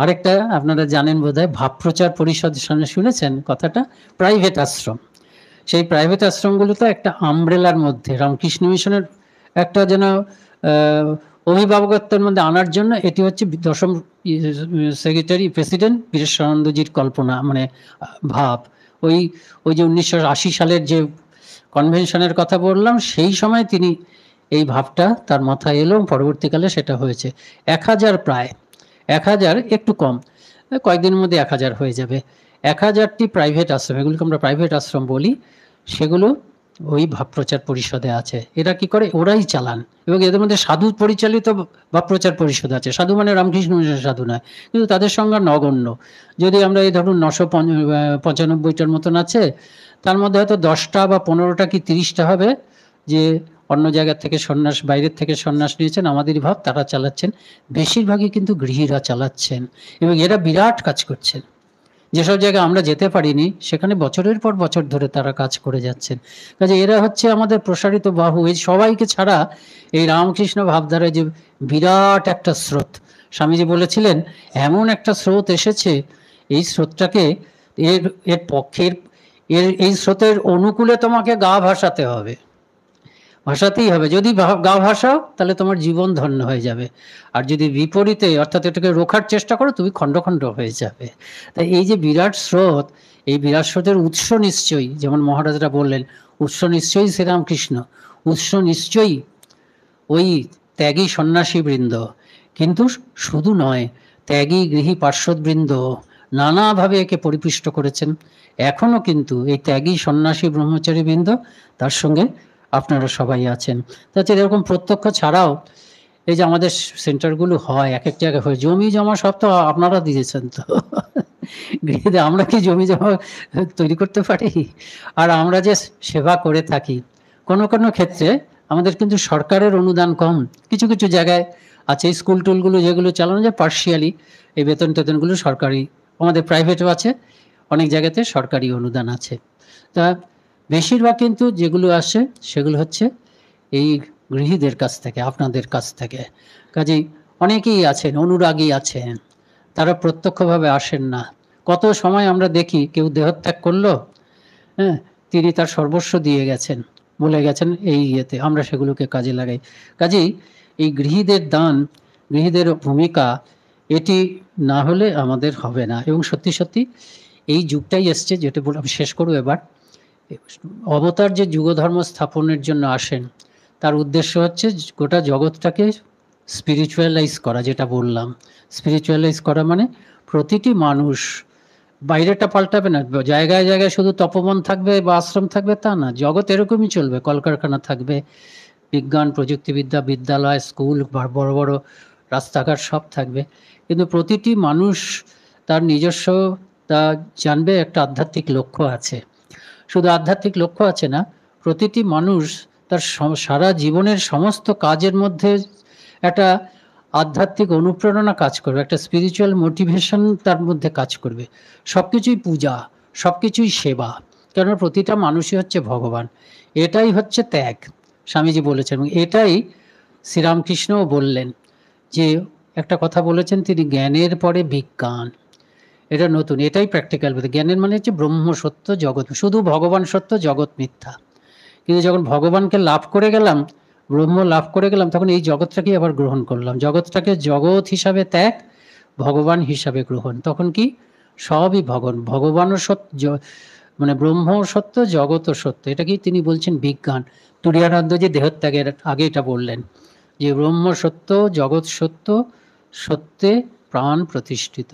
আরেকটা আপনারা জানেন বোধহয়, ভাব প্রচার পরিষদ শুনেছেন কথাটা, প্রাইভেট আশ্রম। সেই প্রাইভেট আশ্রমগুলো তো একটা আমব্রেলার মধ্যে রামকৃষ্ণ মিশনের একটা যেন অভিভাবকত্বের মধ্যে আনার জন্য এটি হচ্ছে দশম সেক্রেটারি প্রেসিডেন্ট বীরেশ্বরানন্দজির কল্পনা, মানে ভাব। ওই ওই যে 1980 সালের যে কনভেনশনের কথা বললাম, সেই সময় তিনি এই ভাবটা তার মাথায় এলো, পরবর্তীকালে সেটা হয়েছে। 1000 প্রায় 1000 একটু কম, কয়েকদিনের মধ্যে 1000 হয়ে যাবে। 1000টি প্রাইভেট আশ্রম, এগুলোকে আমরা প্রাইভেট আশ্রম বলি, সেগুলো ওই ভাব প্রচার পরিষদে আছে। এরা কি করে, ওরাই চালান। এবং এদের মধ্যে সাধু পরিচালিত ভাব প্রচার পরিষদ আছে। সাধু মানে রামকৃষ্ণ মিশনের সাধু নয়, কিন্তু তাদের সংখ্যা নগণ্য। যদি আমরা এই ধরুন 995টার মতন আছে, তার মধ্যে হয়তো 10টা বা 15টা কি 30টা হবে যে অন্য জায়গা থেকে সন্ন্যাস, বাইরের থেকে সন্ন্যাস নিয়েছেন, আমাদেরই ভাব, তারা চালাচ্ছেন। বেশিরভাগই কিন্তু গৃহীরা চালাচ্ছেন, এবং এরা বিরাট কাজ করছেন। যেসব জায়গায় আমরা যেতে পারিনি, সেখানে বছরের পর বছর ধরে তারা কাজ করে যাচ্ছেন। কাজে এরা হচ্ছে আমাদের প্রসারিত বাহু। এই সবাইকে ছাড়া এই রামকৃষ্ণ ভাবধারায় যে বিরাট একটা স্রোত, স্বামীজি বলেছিলেন এমন একটা স্রোত এসেছে, এই স্রোতটাকে এর এর পক্ষের এই স্রোতের অনুকূলে তোমাকে গা ভাসাতে হবে, ভাসাতেই হবে। যদি গা ভাসাও তাহলে তোমার জীবন ধন্য হয়ে যাবে, আর যদি বিপরীতে অর্থাৎ এটাকে রোখার চেষ্টা করো, তুমি খণ্ড খণ্ড হয়ে যাবে। তাই এই যে বিরাট স্রোত, এই বিরাট স্রোতের উৎস নিশ্চয়ই, যেমন মহারাজরা বললেন, উৎস নিশ্চয়ই শ্রীরামকৃষ্ণ, উৎস নিশ্চয়ই ওই ত্যাগী সন্ন্যাসী বৃন্দ। কিন্তু শুধু নয়, ত্যাগী গৃহী পার্শ্বদ বৃন্দ নানাভাবে একে পরিপুষ্ট করেছেন। এখনো কিন্তু এই ত্যাগী সন্ন্যাসী ব্রহ্মচারী বৃন্দ তার সঙ্গে আপনারা সবাই আছেন। তাছাড়া এরকম প্রত্যক্ষ ছাড়াও এই যে আমাদের সেন্টারগুলো হয়, এক এক জায়গায় হয়, জমি জমা সব তো আপনারা দিয়েছেন। তো গৃহীতে আমরা কি জমি জমা তৈরি করতে পারি? আর আমরা যে সেবা করে থাকি, কোনো কোনো ক্ষেত্রে আমাদের কিন্তু সরকারের অনুদান কম। কিছু কিছু জায়গায় আছে, স্কুল টুলগুলো যেগুলো চালানো যায় পার্শিয়ালি, এই বেতন টেতনগুলো সরকারি, আমাদের প্রাইভেটও আছে, অনেক জায়গাতে সরকারি অনুদান আছে। তা বেশিরভাগ কিন্তু যেগুলো আসে সেগুলো হচ্ছে এই গৃহীদের কাছ থেকে, আপনাদের কাছ থেকে। কাজেই অনেকেই আছেন, অনুরাগী আছেন, তারা প্রত্যক্ষভাবে আসেন না। কত সময় আমরা দেখি কেউ দেহত্যাগ করলো, হ্যাঁ, তিনি তার সর্বস্ব দিয়ে গেছেন, বলে গেছেন এই ইয়েতে, আমরা সেগুলোকে কাজে লাগাই। কাজেই এই গৃহীদের দান, গৃহীদের ভূমিকা, এটি না হলে আমাদের হবে না। এবং সত্যি সত্যি এই যুগটাই এসছে, যেটা বলে আমি শেষ করব এবার। অবতার যে যুগধর্ম স্থাপনের জন্য আসেন, তার উদ্দেশ্য হচ্ছে গোটা জগৎটাকে স্পিরিচুয়ালাইজ করা, যেটা বললাম। স্পিরিচুয়ালাইজ করা মানে প্রতিটি মানুষ, বাইরেটা পাল্টাবে না, জায়গায় জায়গায় শুধু তপবন থাকবে বা আশ্রম থাকবে তা না, জগৎ এরকমই চলবে। কলকারখানা থাকবে, বিজ্ঞান প্রযুক্তিবিদ্যা, বিদ্যালয়, স্কুল, বড় বড় রাস্তাঘাট সব থাকবে, কিন্তু প্রতিটি মানুষ তার নিজস্ব, তা জানবে একটা আধ্যাত্মিক লক্ষ্য আছে। শুধু আধ্যাত্মিক লক্ষ্য আছে না, প্রতিটি মানুষ তার সারা জীবনের সমস্ত কাজের মধ্যে একটা আধ্যাত্মিক অনুপ্রেরণা কাজ করবে, একটা স্পিরিচুয়াল মোটিভেশন তার মধ্যে কাজ করবে। সব কিছুই পূজা, সব কিছুই সেবা, কেননা প্রতিটা মানুষই হচ্ছে ভগবান। এটাই হচ্ছে ত্যাগ, স্বামীজি বলেছেন। এবং এটাই শ্রীরামকৃষ্ণও বললেন, যে একটা কথা বলেছেন তিনি, জ্ঞানের পরে বিজ্ঞান। এটা নতুন, এটাই প্র্যাকটিক্যাল। জ্ঞানের মানে হচ্ছে ব্রহ্ম সত্য, জগৎ, শুধু ভগবান সত্য, জগৎ মিথ্যা। কিন্তু যখন ভগবানকে লাভ করে গেলাম, ব্রহ্ম লাভ করে গেলাম, তখন এই জগৎটাকে আবার গ্রহণ করলাম। জগৎটাকে জগৎ হিসাবে ত্যাগ, ভগবান হিসাবে গ্রহণ। তখন কি সবই ভগবানও সত্য, মানে ব্রহ্ম সত্য, জগৎও সত্য। এটা কি তিনি বলছেন বিজ্ঞান। তুরীয়ানন্দ যে দেহত্যাগের আগে এটা বললেন, যে ব্রহ্ম সত্য, জগৎ সত্য, সত্যে প্রাণ প্রতিষ্ঠিত।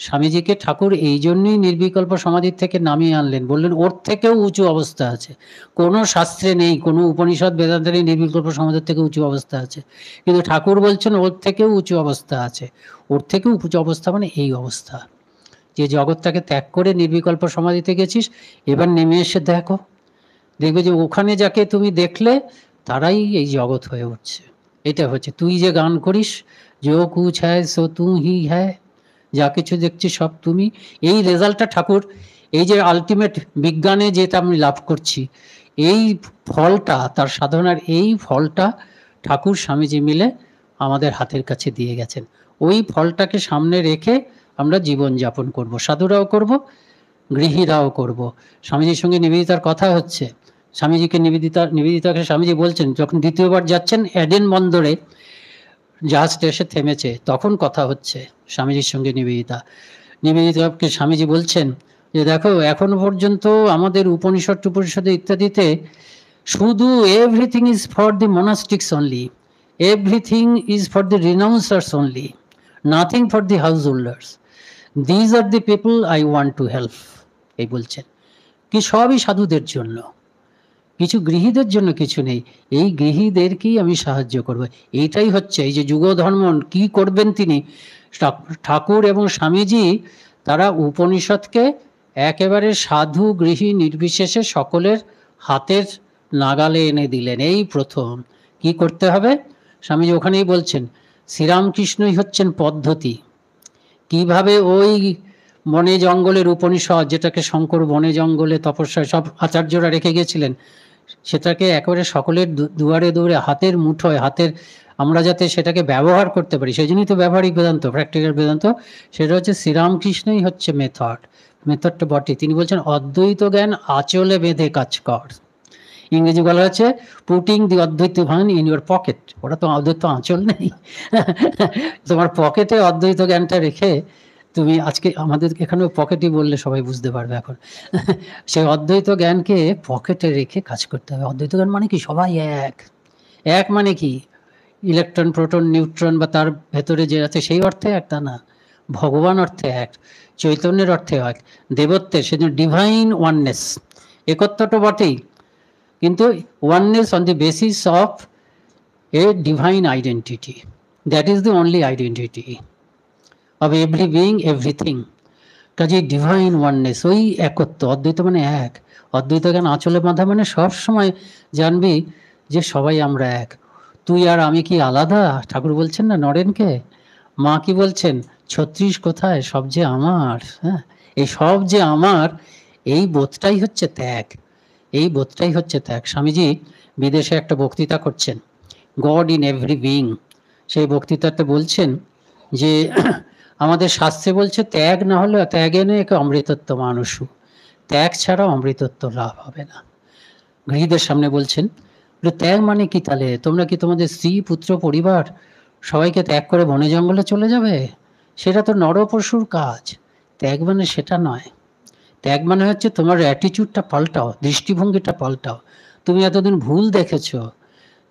স্বামীজিকে ঠাকুর এই জন্যই নির্বিকল্প সমাধির থেকে নামিয়ে আনলেন, বললেন ওর থেকেও উঁচু অবস্থা আছে। কোনো শাস্ত্রে নেই, কোনো উপনিষদ বেদান্তে নেই নির্বিকল্প সমাধির থেকে উঁচু অবস্থা আছে, কিন্তু ঠাকুর বলছেন ওর থেকেও উঁচু অবস্থা আছে। ওর থেকেও উঁচু অবস্থা মানে এই অবস্থা, যে জগৎটাকে ত্যাগ করে নির্বিকল্প সমাধিতে গেছিস, এবার নেমে এসে দেখো, দেখবে যে ওখানে যাকে তুমি দেখলে তারাই এই জগৎ হয়ে উঠছে। এটা হচ্ছে, তুই যে গান করিস, जो कुछ है सो तू ही है, যা কিছু দেখছি সব তুমি। এই রেজাল্টটা ঠাকুর, এই যে আলটিমেট বিজ্ঞানে যেটা আমি লাভ করছি, এই ফলটা, তার সাধনার এই ফলটা ঠাকুর স্বামীজি মিলে আমাদের হাতের কাছে দিয়ে গেছেন। ওই ফলটাকে সামনে রেখে আমরা জীবন যাপন করব, সাধুরাও করব, গৃহীরাও করব। স্বামীজির সঙ্গে নিবেদিতার কথা হচ্ছে, স্বামীজিকে নিবেদিতাকে স্বামীজি বলছেন, যখন দ্বিতীয়বার যাচ্ছেন এডেন বন্দরে, জাহাজটা এসে থেমেছে, তখন কথা হচ্ছে স্বামীজির সঙ্গে নিবেদিতাকে স্বামীজি বলছেন যে দেখো, এখনো পর্যন্ত আমাদের উপনিষদে ইত্যাদিতে শুধু everything is for the monastics only, everything is for the renouncers only, nothing for the householders, these are the people I want to help. এই বলছেন কি সবই সাধুদের জন্য, কিছু গৃহীদের জন্য কিছু নেই, এই গৃহীদেরকেই আমি সাহায্য করব। এইটাই হচ্ছে এই যে যুগ ধর্ম কি করবেন তিনি, ঠাকুর এবং স্বামীজি তারা উপনিষদকে একেবারে সাধু গৃহী নির্বিশেষে সকলের হাতের নাগালে এনে দিলেন। এই প্রথম কি করতে হবে স্বামীজি ওখানেই বলছেন, শ্রীরামকৃষ্ণই হচ্ছেন পদ্ধতি। কিভাবে ওই বনে জঙ্গলের উপনিষদ, যেটাকে শঙ্কর বনে জঙ্গলে তপস্যায় সব আচার্যরা রেখে গিয়েছিলেন, সেটাকে একেবারে সকলের দুয়ারে দুয়ারে হাতের মুঠোয়, হাতের, আমরা যাতে সেটাকে ব্যবহার করতে পারি, সেই জন্যই তো ব্যবহারিক বেদান্ত, প্র্যাকটিক্যাল বেদান্ত। সেটা হচ্ছে শ্রীরামকৃষ্ণই হচ্ছে মেথডটা বটে। তিনি বলছেন অদ্বৈত জ্ঞান আঁচলে বেঁধে কাজ কর। ইংরেজি বলা হচ্ছে পুটিং দি অদ্বৈত জ্ঞান ইন ইউর পকেট। ওরা তো অদ্বৈত আঁচল নেই, তোমার পকেটে অদ্বৈত জ্ঞানটা রেখে তুমি, আজকে আমাদের এখানেও পকেটই বললে সবাই বুঝতে পারবে এখন, সেই অদ্বৈত জ্ঞানকে পকেটে রেখে কাজ করতে হবে। অদ্বৈত জ্ঞান মানে কি সবাই এক, এক মানে কি ইলেকট্রন প্রোটন নিউট্রন বা তার ভেতরে যে আছে সেই অর্থে এক তা না, ভগবান অর্থে এক, চৈতন্যের অর্থে এক, দেবত্বের, সেজন্য ডিভাইন ওয়াননেস, একত্বটা বটেই, কিন্তু oneness on the basis of a divine identity, that is the only identity of every being, everything. কাজে ডিভাইন ওয়াননেস, ওই একত্ব, অদ্বৈত মানে এক। অদ্বৈত জ্ঞান আঁচলে বাঁধা মানে সব সময় জানবি যে সবাই আমরা এক, তুই আর আমি কি আলাদা? ঠাকুর বলছেন না নরেনকে, মা কি বলছেন, 36 কোথায়, সব যে আমার। হ্যাঁ, এই সব যে আমার, এই বোধটাই হচ্ছে ত্যাগ, এই বোধটাই হচ্ছে ত্যাগ। স্বামীজি বিদেশে একটা বক্তৃতা করছেন, গড ইন এভরি বিইং। সেই বক্তৃতাতে বলছেন যে আমাদের শাস্ত্রে বলছে ত্যাগ না হলে, ত্যাগে নেই একে অমৃতত্ব মানুষও, ত্যাগ ছাড়া অমৃতত্ব লাভ হবে না। গৃহীদের সামনে বলছেন ত্যাগ মানে কি, তাহলে তোমরা কি তোমাদের স্ত্রী পুত্র পরিবার সবাইকে ত্যাগ করে বনে জঙ্গলে চলে যাবে? সেটা তো নরপশুর কাজ। ত্যাগ মানে সেটা নয়। ত্যাগ মানে হচ্ছে তোমার অ্যাটিটিউডটা পাল্টাও, দৃষ্টিভঙ্গিটা পাল্টাও। তুমি এতদিন ভুল দেখেছো,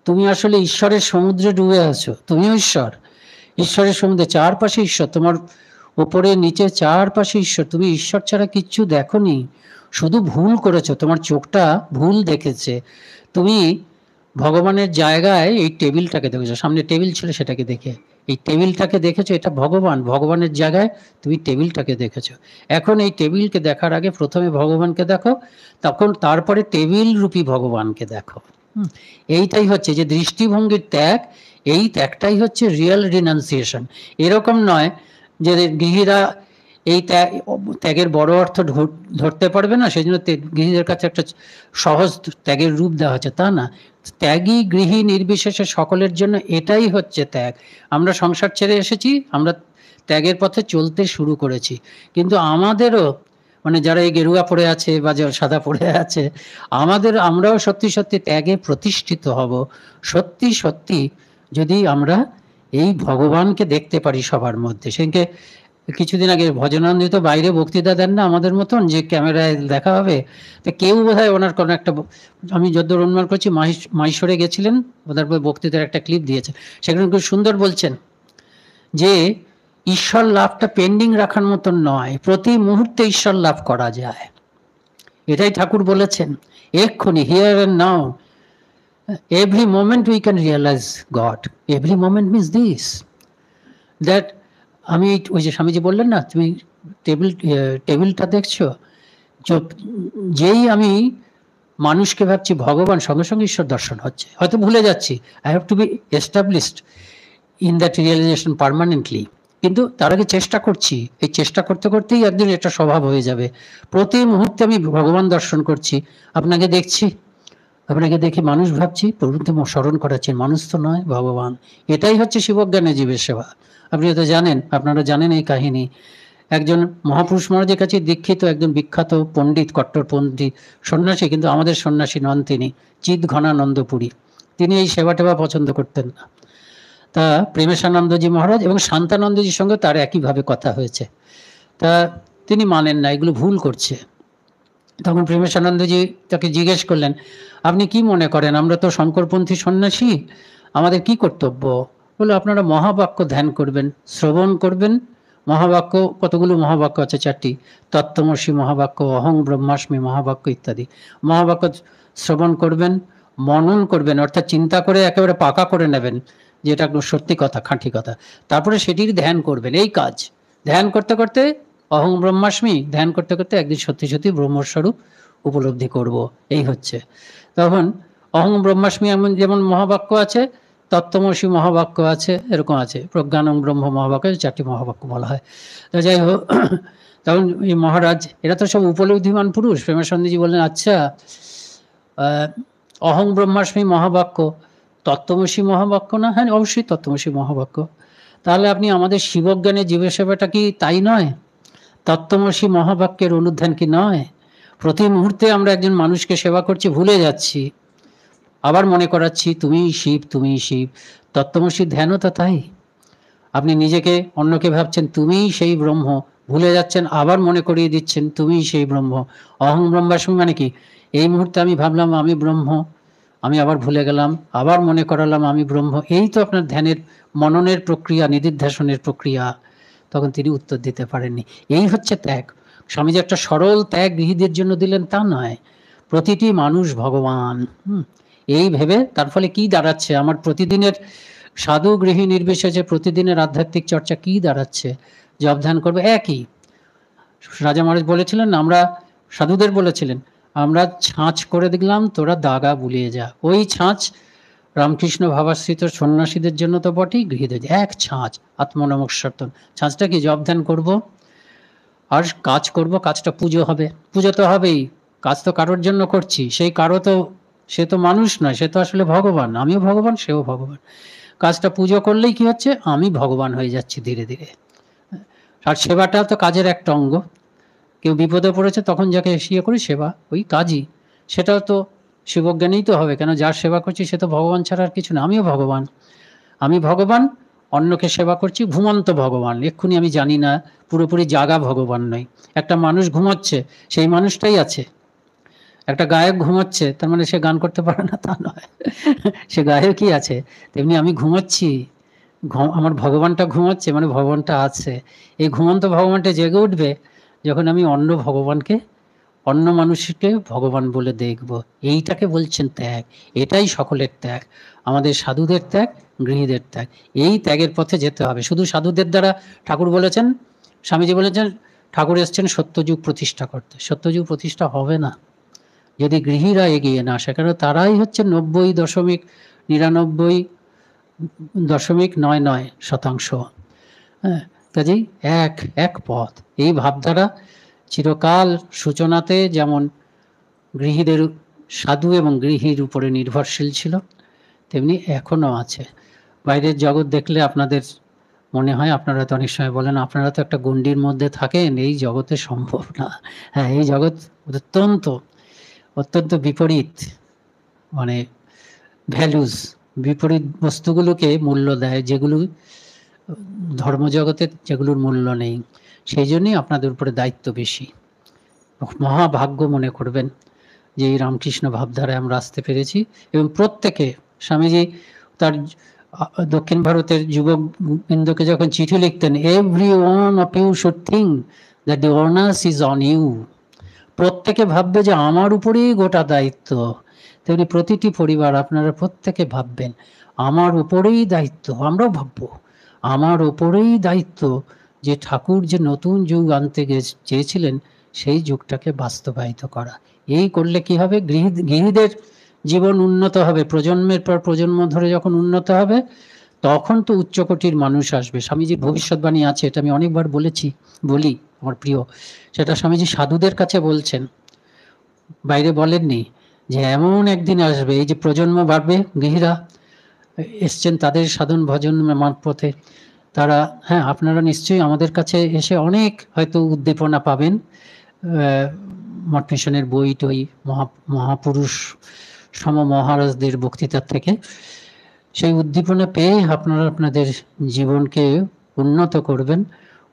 তুমি আসলে ঈশ্বরের সমুদ্রে ডুবে আছো, তুমিও ঈশ্বর, ঈশ্বরের সমুদ্রে, চারপাশে ঈশ্বর, তোমার উপরে নিচে চারপাশে ঈশ্বর, তুমি ঈশ্বর ছাড়া কিচ্ছু দেখোনি, শুধু ভুল করেছো, তোমার চোখটা ভুল দেখেছে। তুমি ভগবানের জায়গায় এই টেবিলটাকে দেখেছো, সামনে টেবিল ছিল সেটাকে দেখে, এই টেবিলটাকে দেখেছো, এটা ভগবান, ভগবানের জায়গায় তুমি টেবিলটাকে দেখেছো। এখন এই টেবিলকে দেখার আগে প্রথমে ভগবানকে দেখো, তখন তারপরে টেবিল রূপী ভগবানকে দেখো। এইটাই হচ্ছে যে দৃষ্টিভঙ্গির ত্যাগ, এই ত্যাগটাই হচ্ছে রিয়েল রিনাউন্সিয়েশন। এরকম নয় যে গৃহীরা এই ত্যাগের বড় অর্থ ধরতে পারবে না, সেই জন্য গৃহীদের কাছে একটা সহজ ত্যাগের রূপ দেওয়া হচ্ছে, তা না। ত্যাগী গৃহী নির্বিশেষে সকলের জন্য এটাই হচ্ছে ত্যাগ। আমরা সংসার ছেড়ে এসেছি, আমরা ত্যাগের পথে চলতে শুরু করেছি, কিন্তু আমাদেরও, মানে যারা এই গেরুয়া পড়ে আছে বা যারা সাদা পড়ে আছে, আমরাও সত্যি সত্যি ত্যাগে প্রতিষ্ঠিত হব, সত্যি সত্যি যদি আমরা এই ভগবানকে দেখতে পারি সবার মধ্যে। সেদিনকে কিছুদিন আগে ভজনানন্দিত বাইরে বক্তৃতা দেন না আমাদের মতন, যে ক্যামেরায় দেখা হবে, তো কেউ বোধহয় ওনার কোনো একটা, আমি যতদূর অনুমান করছি মাইশোরে গেছিলেন, ওনার বক্তৃতার একটা ক্লিপ দিয়েছে, সেখানে খুব সুন্দর বলছেন যে ঈশ্বর লাভটা পেন্ডিং রাখার মতন নয়, প্রতি মুহূর্তে ঈশ্বর লাভ করা যায়। এটাই ঠাকুর বলেছেন, এক্ষুনি, here and now, every moment we can realize God. Every moment means this, that আমি ওই যে স্বামীজি বললেন না, তুমি টেবিলটা দেখছো, যেই আমি মানুষকে ভাবছি ভগবান, সঙ্গে সঙ্গে ঈশ্বর দর্শন হচ্ছে। হয়তো ভুলে যাচ্ছি, I have to be established in that realisation permanently, কিন্তু তার আগে চেষ্টা করছি, এই চেষ্টা করতে করতেই একদিন এটা স্বভাব হয়ে যাবে। প্রতি মুহূর্তে আমি ভগবান দর্শন করছি, আপনাকে দেখছি, আপনাকে দেখে মানুষ ভাবছি, প্রভুকে স্মরণ করাচ্ছেন, মানুষ তো নয় ভগবান। এটাই হচ্ছে শিবজ্ঞানে জীবের সেবা। আপনি তো জানেন, আপনারা জানেন এই কাহিনী। একজন মহাপুরুষ মহারাজের কাছে দীক্ষিত একজন বিখ্যাত পণ্ডিত, কট্টর পণ্ডিত সন্ন্যাসী, কিন্তু আমাদের সন্ন্যাসী নন তিনি, চিৎ ঘনানন্দপুরী। তিনি এই সেবা টেবা পছন্দ করতেন না। তা প্রেমেশানন্দজি মহারাজ এবং শান্তানন্দজির সঙ্গে তার একইভাবে কথা হয়েছে। তা তিনি মানেন না, এগুলো ভুল করছে। তখন প্রেমেশানন্দজি তাকে জিজ্ঞেস করলেন, আপনি কি মনে করেন, আমরা তো শঙ্করপন্থী সন্ন্যাসী, আমাদের কি কর্তব্য? বলে, আপনারা মহাবাক্য ধ্যান করবেন, শ্রবণ করবেন। মহাবাক্য, কতগুলো মহাবাক্য আছে? 4টি। তত্ত্বমসি মহাবাক্য, অহং ব্রহ্মাস্মি মহাবাক্য ইত্যাদি। মহাবাক্য শ্রবণ করবেন, মনন করবেন, অর্থাৎ চিন্তা করে একেবারে পাকা করে নেবেন যেটা সত্যি কথা, খাঁটি কথা। তারপরে সেটির ধ্যান করবেন। এই কাজ ধ্যান করতে করতে, অহং ব্রহ্মাস্মি ধ্যান করতে করতে একদিন সত্যি সত্যি ব্রহ্মস্বরূপ উপলব্ধি করব, এই হচ্ছে। তখন অহং ব্রহ্মাস্মি এমন যেমন মহাবাক্য আছে, তত্ত্বমসি মহাবাক্য আছে, এরকম আছে, প্রজ্ঞানং ব্রহ্ম মহাবাক্য, 4টি মহাবাক্য বলা হয়। তো যাই হোক, তখন এই মহারাজ, এরা তো সব উপলব্ধিমান পুরুষ, প্রেমানন্দজি বললেন, আচ্ছা অহং ব্রহ্মাস্মি মহাবাক্য তত্ত্বমসি মহাবাক্য না? হ্যাঁ, অবশ্যই তত্ত্বমসি মহাবাক্য। তাহলে আপনি আমাদের শিবজ্ঞানের জীবের সেবাটা কি তাই নয়? তত্ত্বমসি মহাবাক্যের অনুধ্যান কি নয়? প্রতি মুহূর্তে আমরা একজন মানুষকে সেবা করছি, ভুলে যাচ্ছি, আবার মনে করাচ্ছি তুমিই শিব, তুমিই শিব। তত্ত্বমসির ধ্যানও তো তাই। আপনি নিজেকে, অন্যকে ভাবছেন তুমিই সেই ব্রহ্ম, ভুলে যাচ্ছেন, আবার মনে করিয়ে দিচ্ছেন তুমিই সেই ব্রহ্ম। অহং ব্রহ্মাস্মি মানে কি? এই মুহূর্তে আমি ভাবলাম আমি ব্রহ্ম, আমি আবার ভুলে গেলাম, আবার মনে করালাম আমি ব্রহ্ম। এই তো আপনার ধ্যানের, মননের প্রক্রিয়া, নিদিধ্যাসনের প্রক্রিয়া। তখন তিনি উত্তর দিতে পারেননি। এই হচ্ছে ত্যাগ। স্বামীজি একটা সরল ত্যাগ গৃহীদের জন্য দিলেন তা নয়, প্রতিটি মানুষ ভগবান। এই ভেবে তার ফলে কি দাঁড়াচ্ছে, আমার প্রতিদিনের সাধু গৃহী নির্বিশেষে প্রতিদিনের আধ্যাত্মিক চর্চা কি দাঁড়াচ্ছে? জপ ধ্যান করবে একই। রাজা মহারাজ বলেছিলেন, আমরা সাধুদের বলেছিলেন, আমরা ছাঁচ করে দিলাম, তোরা দাগা বুলিয়ে যা। ওই ছাঁচ রামকৃষ্ণ ভাবাশ্রিত সন্ন্যাসীদের জন্য তো বটেই, গৃহীদের এক ছাঁচ, আত্মনমস্বর্তন। ছাঁচটা কি? জপ ধ্যান করবো আর কাজ করব, কাজটা পুজো হবে, পুজো তো হবেই, কাজ তো কারোর জন্য করছি, সেই কারো তো, সে তো মানুষ নয়, সে তো আসলে ভগবান, আমিও ভগবান, সেও ভগবান। কাজটা পুজো করলেই কি হচ্ছে, আমি ভগবান হয়ে যাচ্ছি ধীরে ধীরে। আর সেবাটা তো কাজের একটা অঙ্গ। কেউ বিপদে পড়েছে, তখন যাকে এসিয়ে করি সেবা, ওই কাজই, সেটাও তো শিবজ্ঞানেই তো হবে, কেন যার সেবা করছি সে তো ভগবান ছাড়া আর কিছু না। আমিও ভগবান, আমি ভগবান, অন্যকে সেবা করছি, ঘুমন্ত ভগবান। এক্ষুনি আমি জানি না, পুরোপুরি জাগা ভগবান নই। একটা মানুষ ঘুমাচ্ছে, সেই মানুষটাই আছে। একটা গায়ক ঘুমাচ্ছে, তার মানে সে গান করতে পারে না তা নয়, সে গায়কই আছে। তেমনি আমি ঘুমাচ্ছি, আমার ভগবানটা ঘুমাচ্ছে, মানে ভগবানটা আছে। এই ঘুমন্ত ভগবানটা জেগে উঠবে যখন আমি অন্য ভগবানকে, অন্য মানুষকে ভগবান বলে দেখব। এইটাকে বলছেন ত্যাগ। এটাই সকলের ত্যাগ, আমাদের সাধুদের ত্যাগ, গৃহীদের ত্যাগ। এই ত্যাগের পথে যেতে হবে। শুধু সাধুদের দ্বারা, ঠাকুর বলেছেন, স্বামীজি বলেছেন, ঠাকুর এসছেন সত্যযুগ প্রতিষ্ঠা করতে। সত্যযুগ প্রতিষ্ঠা হবে না যদি গৃহীরা এগিয়ে না আসে, কারণ তারাই হচ্ছে 90.9999%। হ্যাঁ, কাজেই এক এক পথ। এই ভাবধারা চিরকাল সূচনাতে যেমন গৃহীদের, সাধু এবং গৃহীর উপরে নির্ভরশীল ছিল, তেমনি এখনো আছে। বাইরের জগৎ দেখলে আপনাদের মনে হয়, আপনারা তো অনেক সময় বলেন আপনারা তো একটা গণ্ডির মধ্যে থাকেন, এই জগতে সম্ভব না। হ্যাঁ, এই জগৎ অত্যন্ত অত্যন্ত বিপরীত, মানে ভ্যালুস, বিপরীত বস্তুগুলোকে মূল্য দেয়, যেগুলো ধর্মজগতে যেগুলোর মূল্য নেই। সেই জন্যই আপনাদের উপরে দায়িত্ব বেশি। মহাভাগ্য মনে করবেন যে এই রামকৃষ্ণ ভাবধারায় আমরা আসতে পেরেছি। এবং প্রত্যেকে, স্বামীজি তার দক্ষিণ ভারতের যুবক বৃন্দকে যখন চিঠি লিখতেন, every one of you should think that the honours is on you. প্রত্যেকে ভাববে যে আমার উপরেই গোটা দায়িত্ব। তেমনি প্রতিটি পরিবার, আপনারা প্রত্যেকে ভাববেন আমার উপরেই দায়িত্ব। আমরাও ভাববো আমার উপরেই দায়িত্ব, যে ঠাকুর যে নতুন যুগ আনতে চেয়েছিলেন সেই যুগটাকে বাস্তবায়িত করা। এই করলে কি হবে, গৃহীদের জীবন উন্নত হবে, প্রজন্মের পর প্রজন্ম ধরে যখন উন্নত হবে, তখন তো উচ্চকোটির মানুষ আসবে। স্বামীজির ভবিষ্যৎবাণী আছে, এটা আমি অনেকবার বলি, আমার প্রিয়। সেটা স্বামীজি সাধুদের কাছে বলছেন, বাইরে বলেননি, যে এমন একদিন আসবে, এই যে প্রজন্ম বাড়বে, গৃহীরা এসছেন তাদের সাধন ভজন মারফতে, তারা, হ্যাঁ, আপনারা নিশ্চয়ই আমাদের কাছে এসে অনেক হয়তো উদ্দীপনা পাবেন, মঠ মিশনের বই টই, মহাপুরুষ মহারাজদের বক্তৃতার থেকে। সেই উদ্দীপনা পেয়ে আপনারা আপনাদের জীবনকে উন্নত করবেন।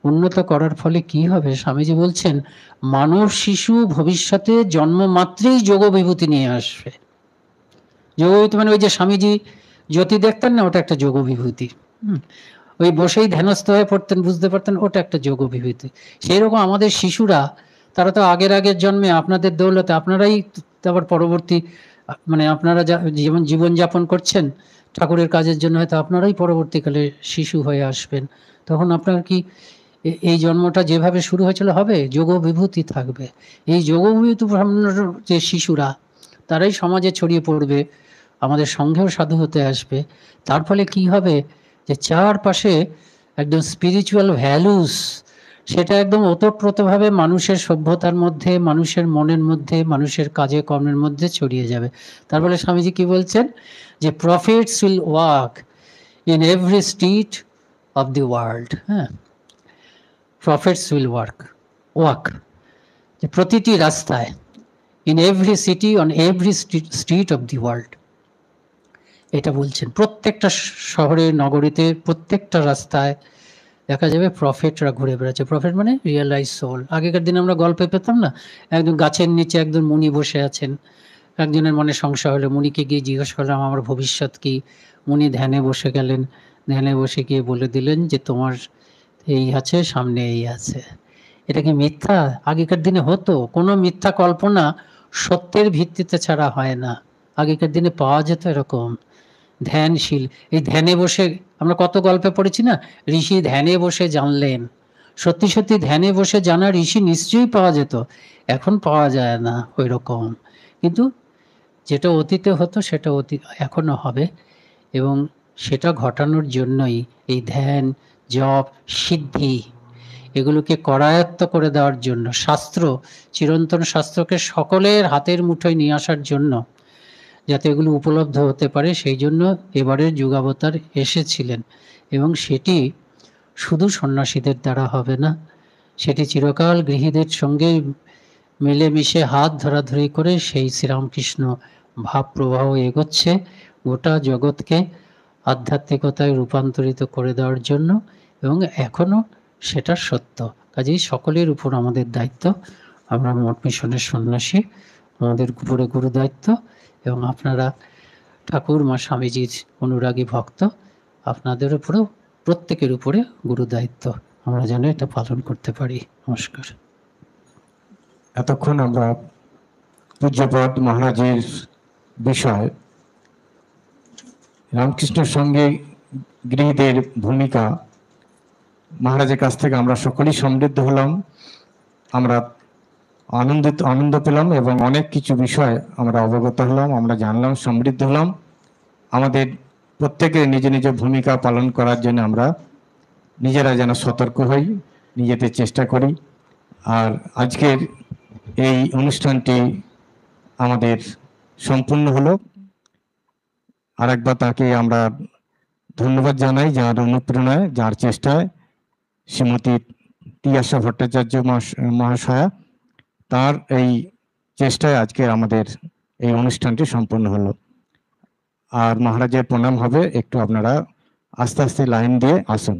উন্নত করার ফলে কি হবে? স্বামীজি বলছেন, মানব শিশু ভবিষ্যতে জন্ম মাত্রেই যোগ বিভূতি নিয়ে আসবে। যোগ বিভূতি মানে ওই যে স্বামীজি জ্যোতি দেখতেন না, ওটা একটা যোগ বিভূতি। ওই বসেই ধ্যানস্থ হয়ে পড়তেন, বুঝতে পারতেন, ওটা একটা যোগ বিভূতি। সেই রকম আমাদের শিশুরা, তারা তো আগের জন্মে আপনাদের দৌলতে, আপনারাই তারপর পরবর্তী, মানে আপনারা যেমন জীবনযাপন করছেন ঠাকুরের কাজের জন্য, হয়তো আপনারাই পরবর্তীকালে শিশু হয়ে আসবেন। তখন আপনার কি এই জন্মটা যেভাবে শুরু হয়েছিল হবে, যোগ বিভূতি থাকবে। এই যোগ বিভূতি যে শিশুরা, তারাই সমাজে ছড়িয়ে পড়বে, আমাদের সঙ্গেও সাধু হতে আসবে। তার ফলে কি হবে, যে চারপাশে একদম স্পিরিচুয়াল ভ্যালুস, সেটা একদম ওতপ্রোতভাবে মানুষের সভ্যতার মধ্যে, মানুষের মনের মধ্যে, মানুষের কাজে কর্মের মধ্যে ছড়িয়ে যাবে। তার ফলে স্বামীজি কি বলছেন, যে profits will walk in every street of the world. হ্যাঁ, প্রফিটস উইল ওয়াক, যে প্রতিটি রাস্তায়, in every city, on every street of the world, এটা বলছেন। প্রত্যেকটা শহরে, নগরীতে, প্রত্যেকটা রাস্তায় দেখা যাবে প্রফেটরা ঘুরে বেড়াচ্ছে। প্রফেট মানে রিয়েলাইজ সোল। আগেকার দিনে আমরা গল্পে পেতাম না, একদম গাছের নিচে একজন মুনি বসে আছেন, একজনের মনে সংশয় হলো, মুনিকে গিয়ে জিজ্ঞেস করলাম আমার ভবিষ্যৎ কি। মুনি ধ্যানে বসে গেলেন, ধ্যানে বসে গিয়ে বলে দিলেন যে তোমার এই আছে, সামনে এই আছে। এটা কি মিথ্যা? আগেকার দিনে হতো। কোনো মিথ্যা কল্পনা সত্যের ভিত্তিতে ছাড়া হয় না। আগেকার দিনে পাওয়া যেত এরকম ধ্যানশীল। এই ধ্যানে বসে, আমরা কত গল্পে পড়েছি না, ঋষি ধ্যানে বসে জানলেন। সত্যি সত্যি ধ্যানে বসে জানা ঋষি নিশ্চয়ই পাওয়া যেত, এখন পাওয়া যায় না ওই রকম। কিন্তু যেটা অতীতে হতো সেটা এখনো হবে, এবং সেটা ঘটানোর জন্যই এই ধ্যান, জপ, সিদ্ধি, এগুলোকে করায়ত্ত করে দেওয়ার জন্য, শাস্ত্র, চিরন্তন শাস্ত্রকে সকলের হাতের মুঠোয় নিয়ে আসার জন্য, যাতে এগুলো উপলব্ধ হতে পারে, সেই জন্য এবারের যুগাবতার এসেছিলেন। এবং সেটি শুধু সন্ন্যাসীদের দ্বারা হবে না, সেটি চিরকাল গৃহীদের সঙ্গে মিলেমিশে হাত ধরাধরি করে সেই শ্রীরামকৃষ্ণ ভাব প্রবাহ এগোচ্ছে গোটা জগৎকে আধ্যাত্মিকতায় রূপান্তরিত করে দেওয়ার জন্য, এবং এখনো সেটা সত্য। কাজেই সকলের উপর আমাদের দায়িত্ব। আমরা মঠ মিশনের সন্ন্যাসী, আমাদের উপরে গুরু দায়িত্ব, এবং আপনারা ঠাকুর মা স্বামীজির অনুরাগী ভক্ত, আপনাদের উপরেও, প্রত্যেকের উপরে গুরু দায়িত্ব। আমরা যেন এটা পালন করতে পারি। নমস্কার। এতক্ষণ আমরা পূজ্যপদ মহারাজের বিষয়, রামকৃষ্ণের সঙ্গে গৃহীদের ভূমিকা, মহারাজের কাছ থেকে আমরা সকলেই সমৃদ্ধ হলাম, আমরা আনন্দ পেলাম, এবং অনেক কিছু বিষয় আমরা অবগত হলাম, আমরা জানলাম, সমৃদ্ধ হলাম। আমাদের প্রত্যেকের নিজ নিজ ভূমিকা পালন করার জন্য আমরা নিজেরা যেন সতর্ক হই, নিজেদের চেষ্টা করি। আর আজকের এই অনুষ্ঠানটি আমাদের সম্পূর্ণ হলো। আরেকবার তাকে আমরা ধন্যবাদ জানাই, যার অনুপ্রেরণায়, যার চেষ্টায়, শ্রীমতী তিয়াশা ভট্টাচার্য মহাশয়া, তার এই চেষ্টায় আজকে আমাদের এই অনুষ্ঠানটি সম্পন্ন হলো। আর মহারাজের প্রণাম হবে, একটু আপনারা আস্তে আস্তে লাইন দিয়ে আসুন।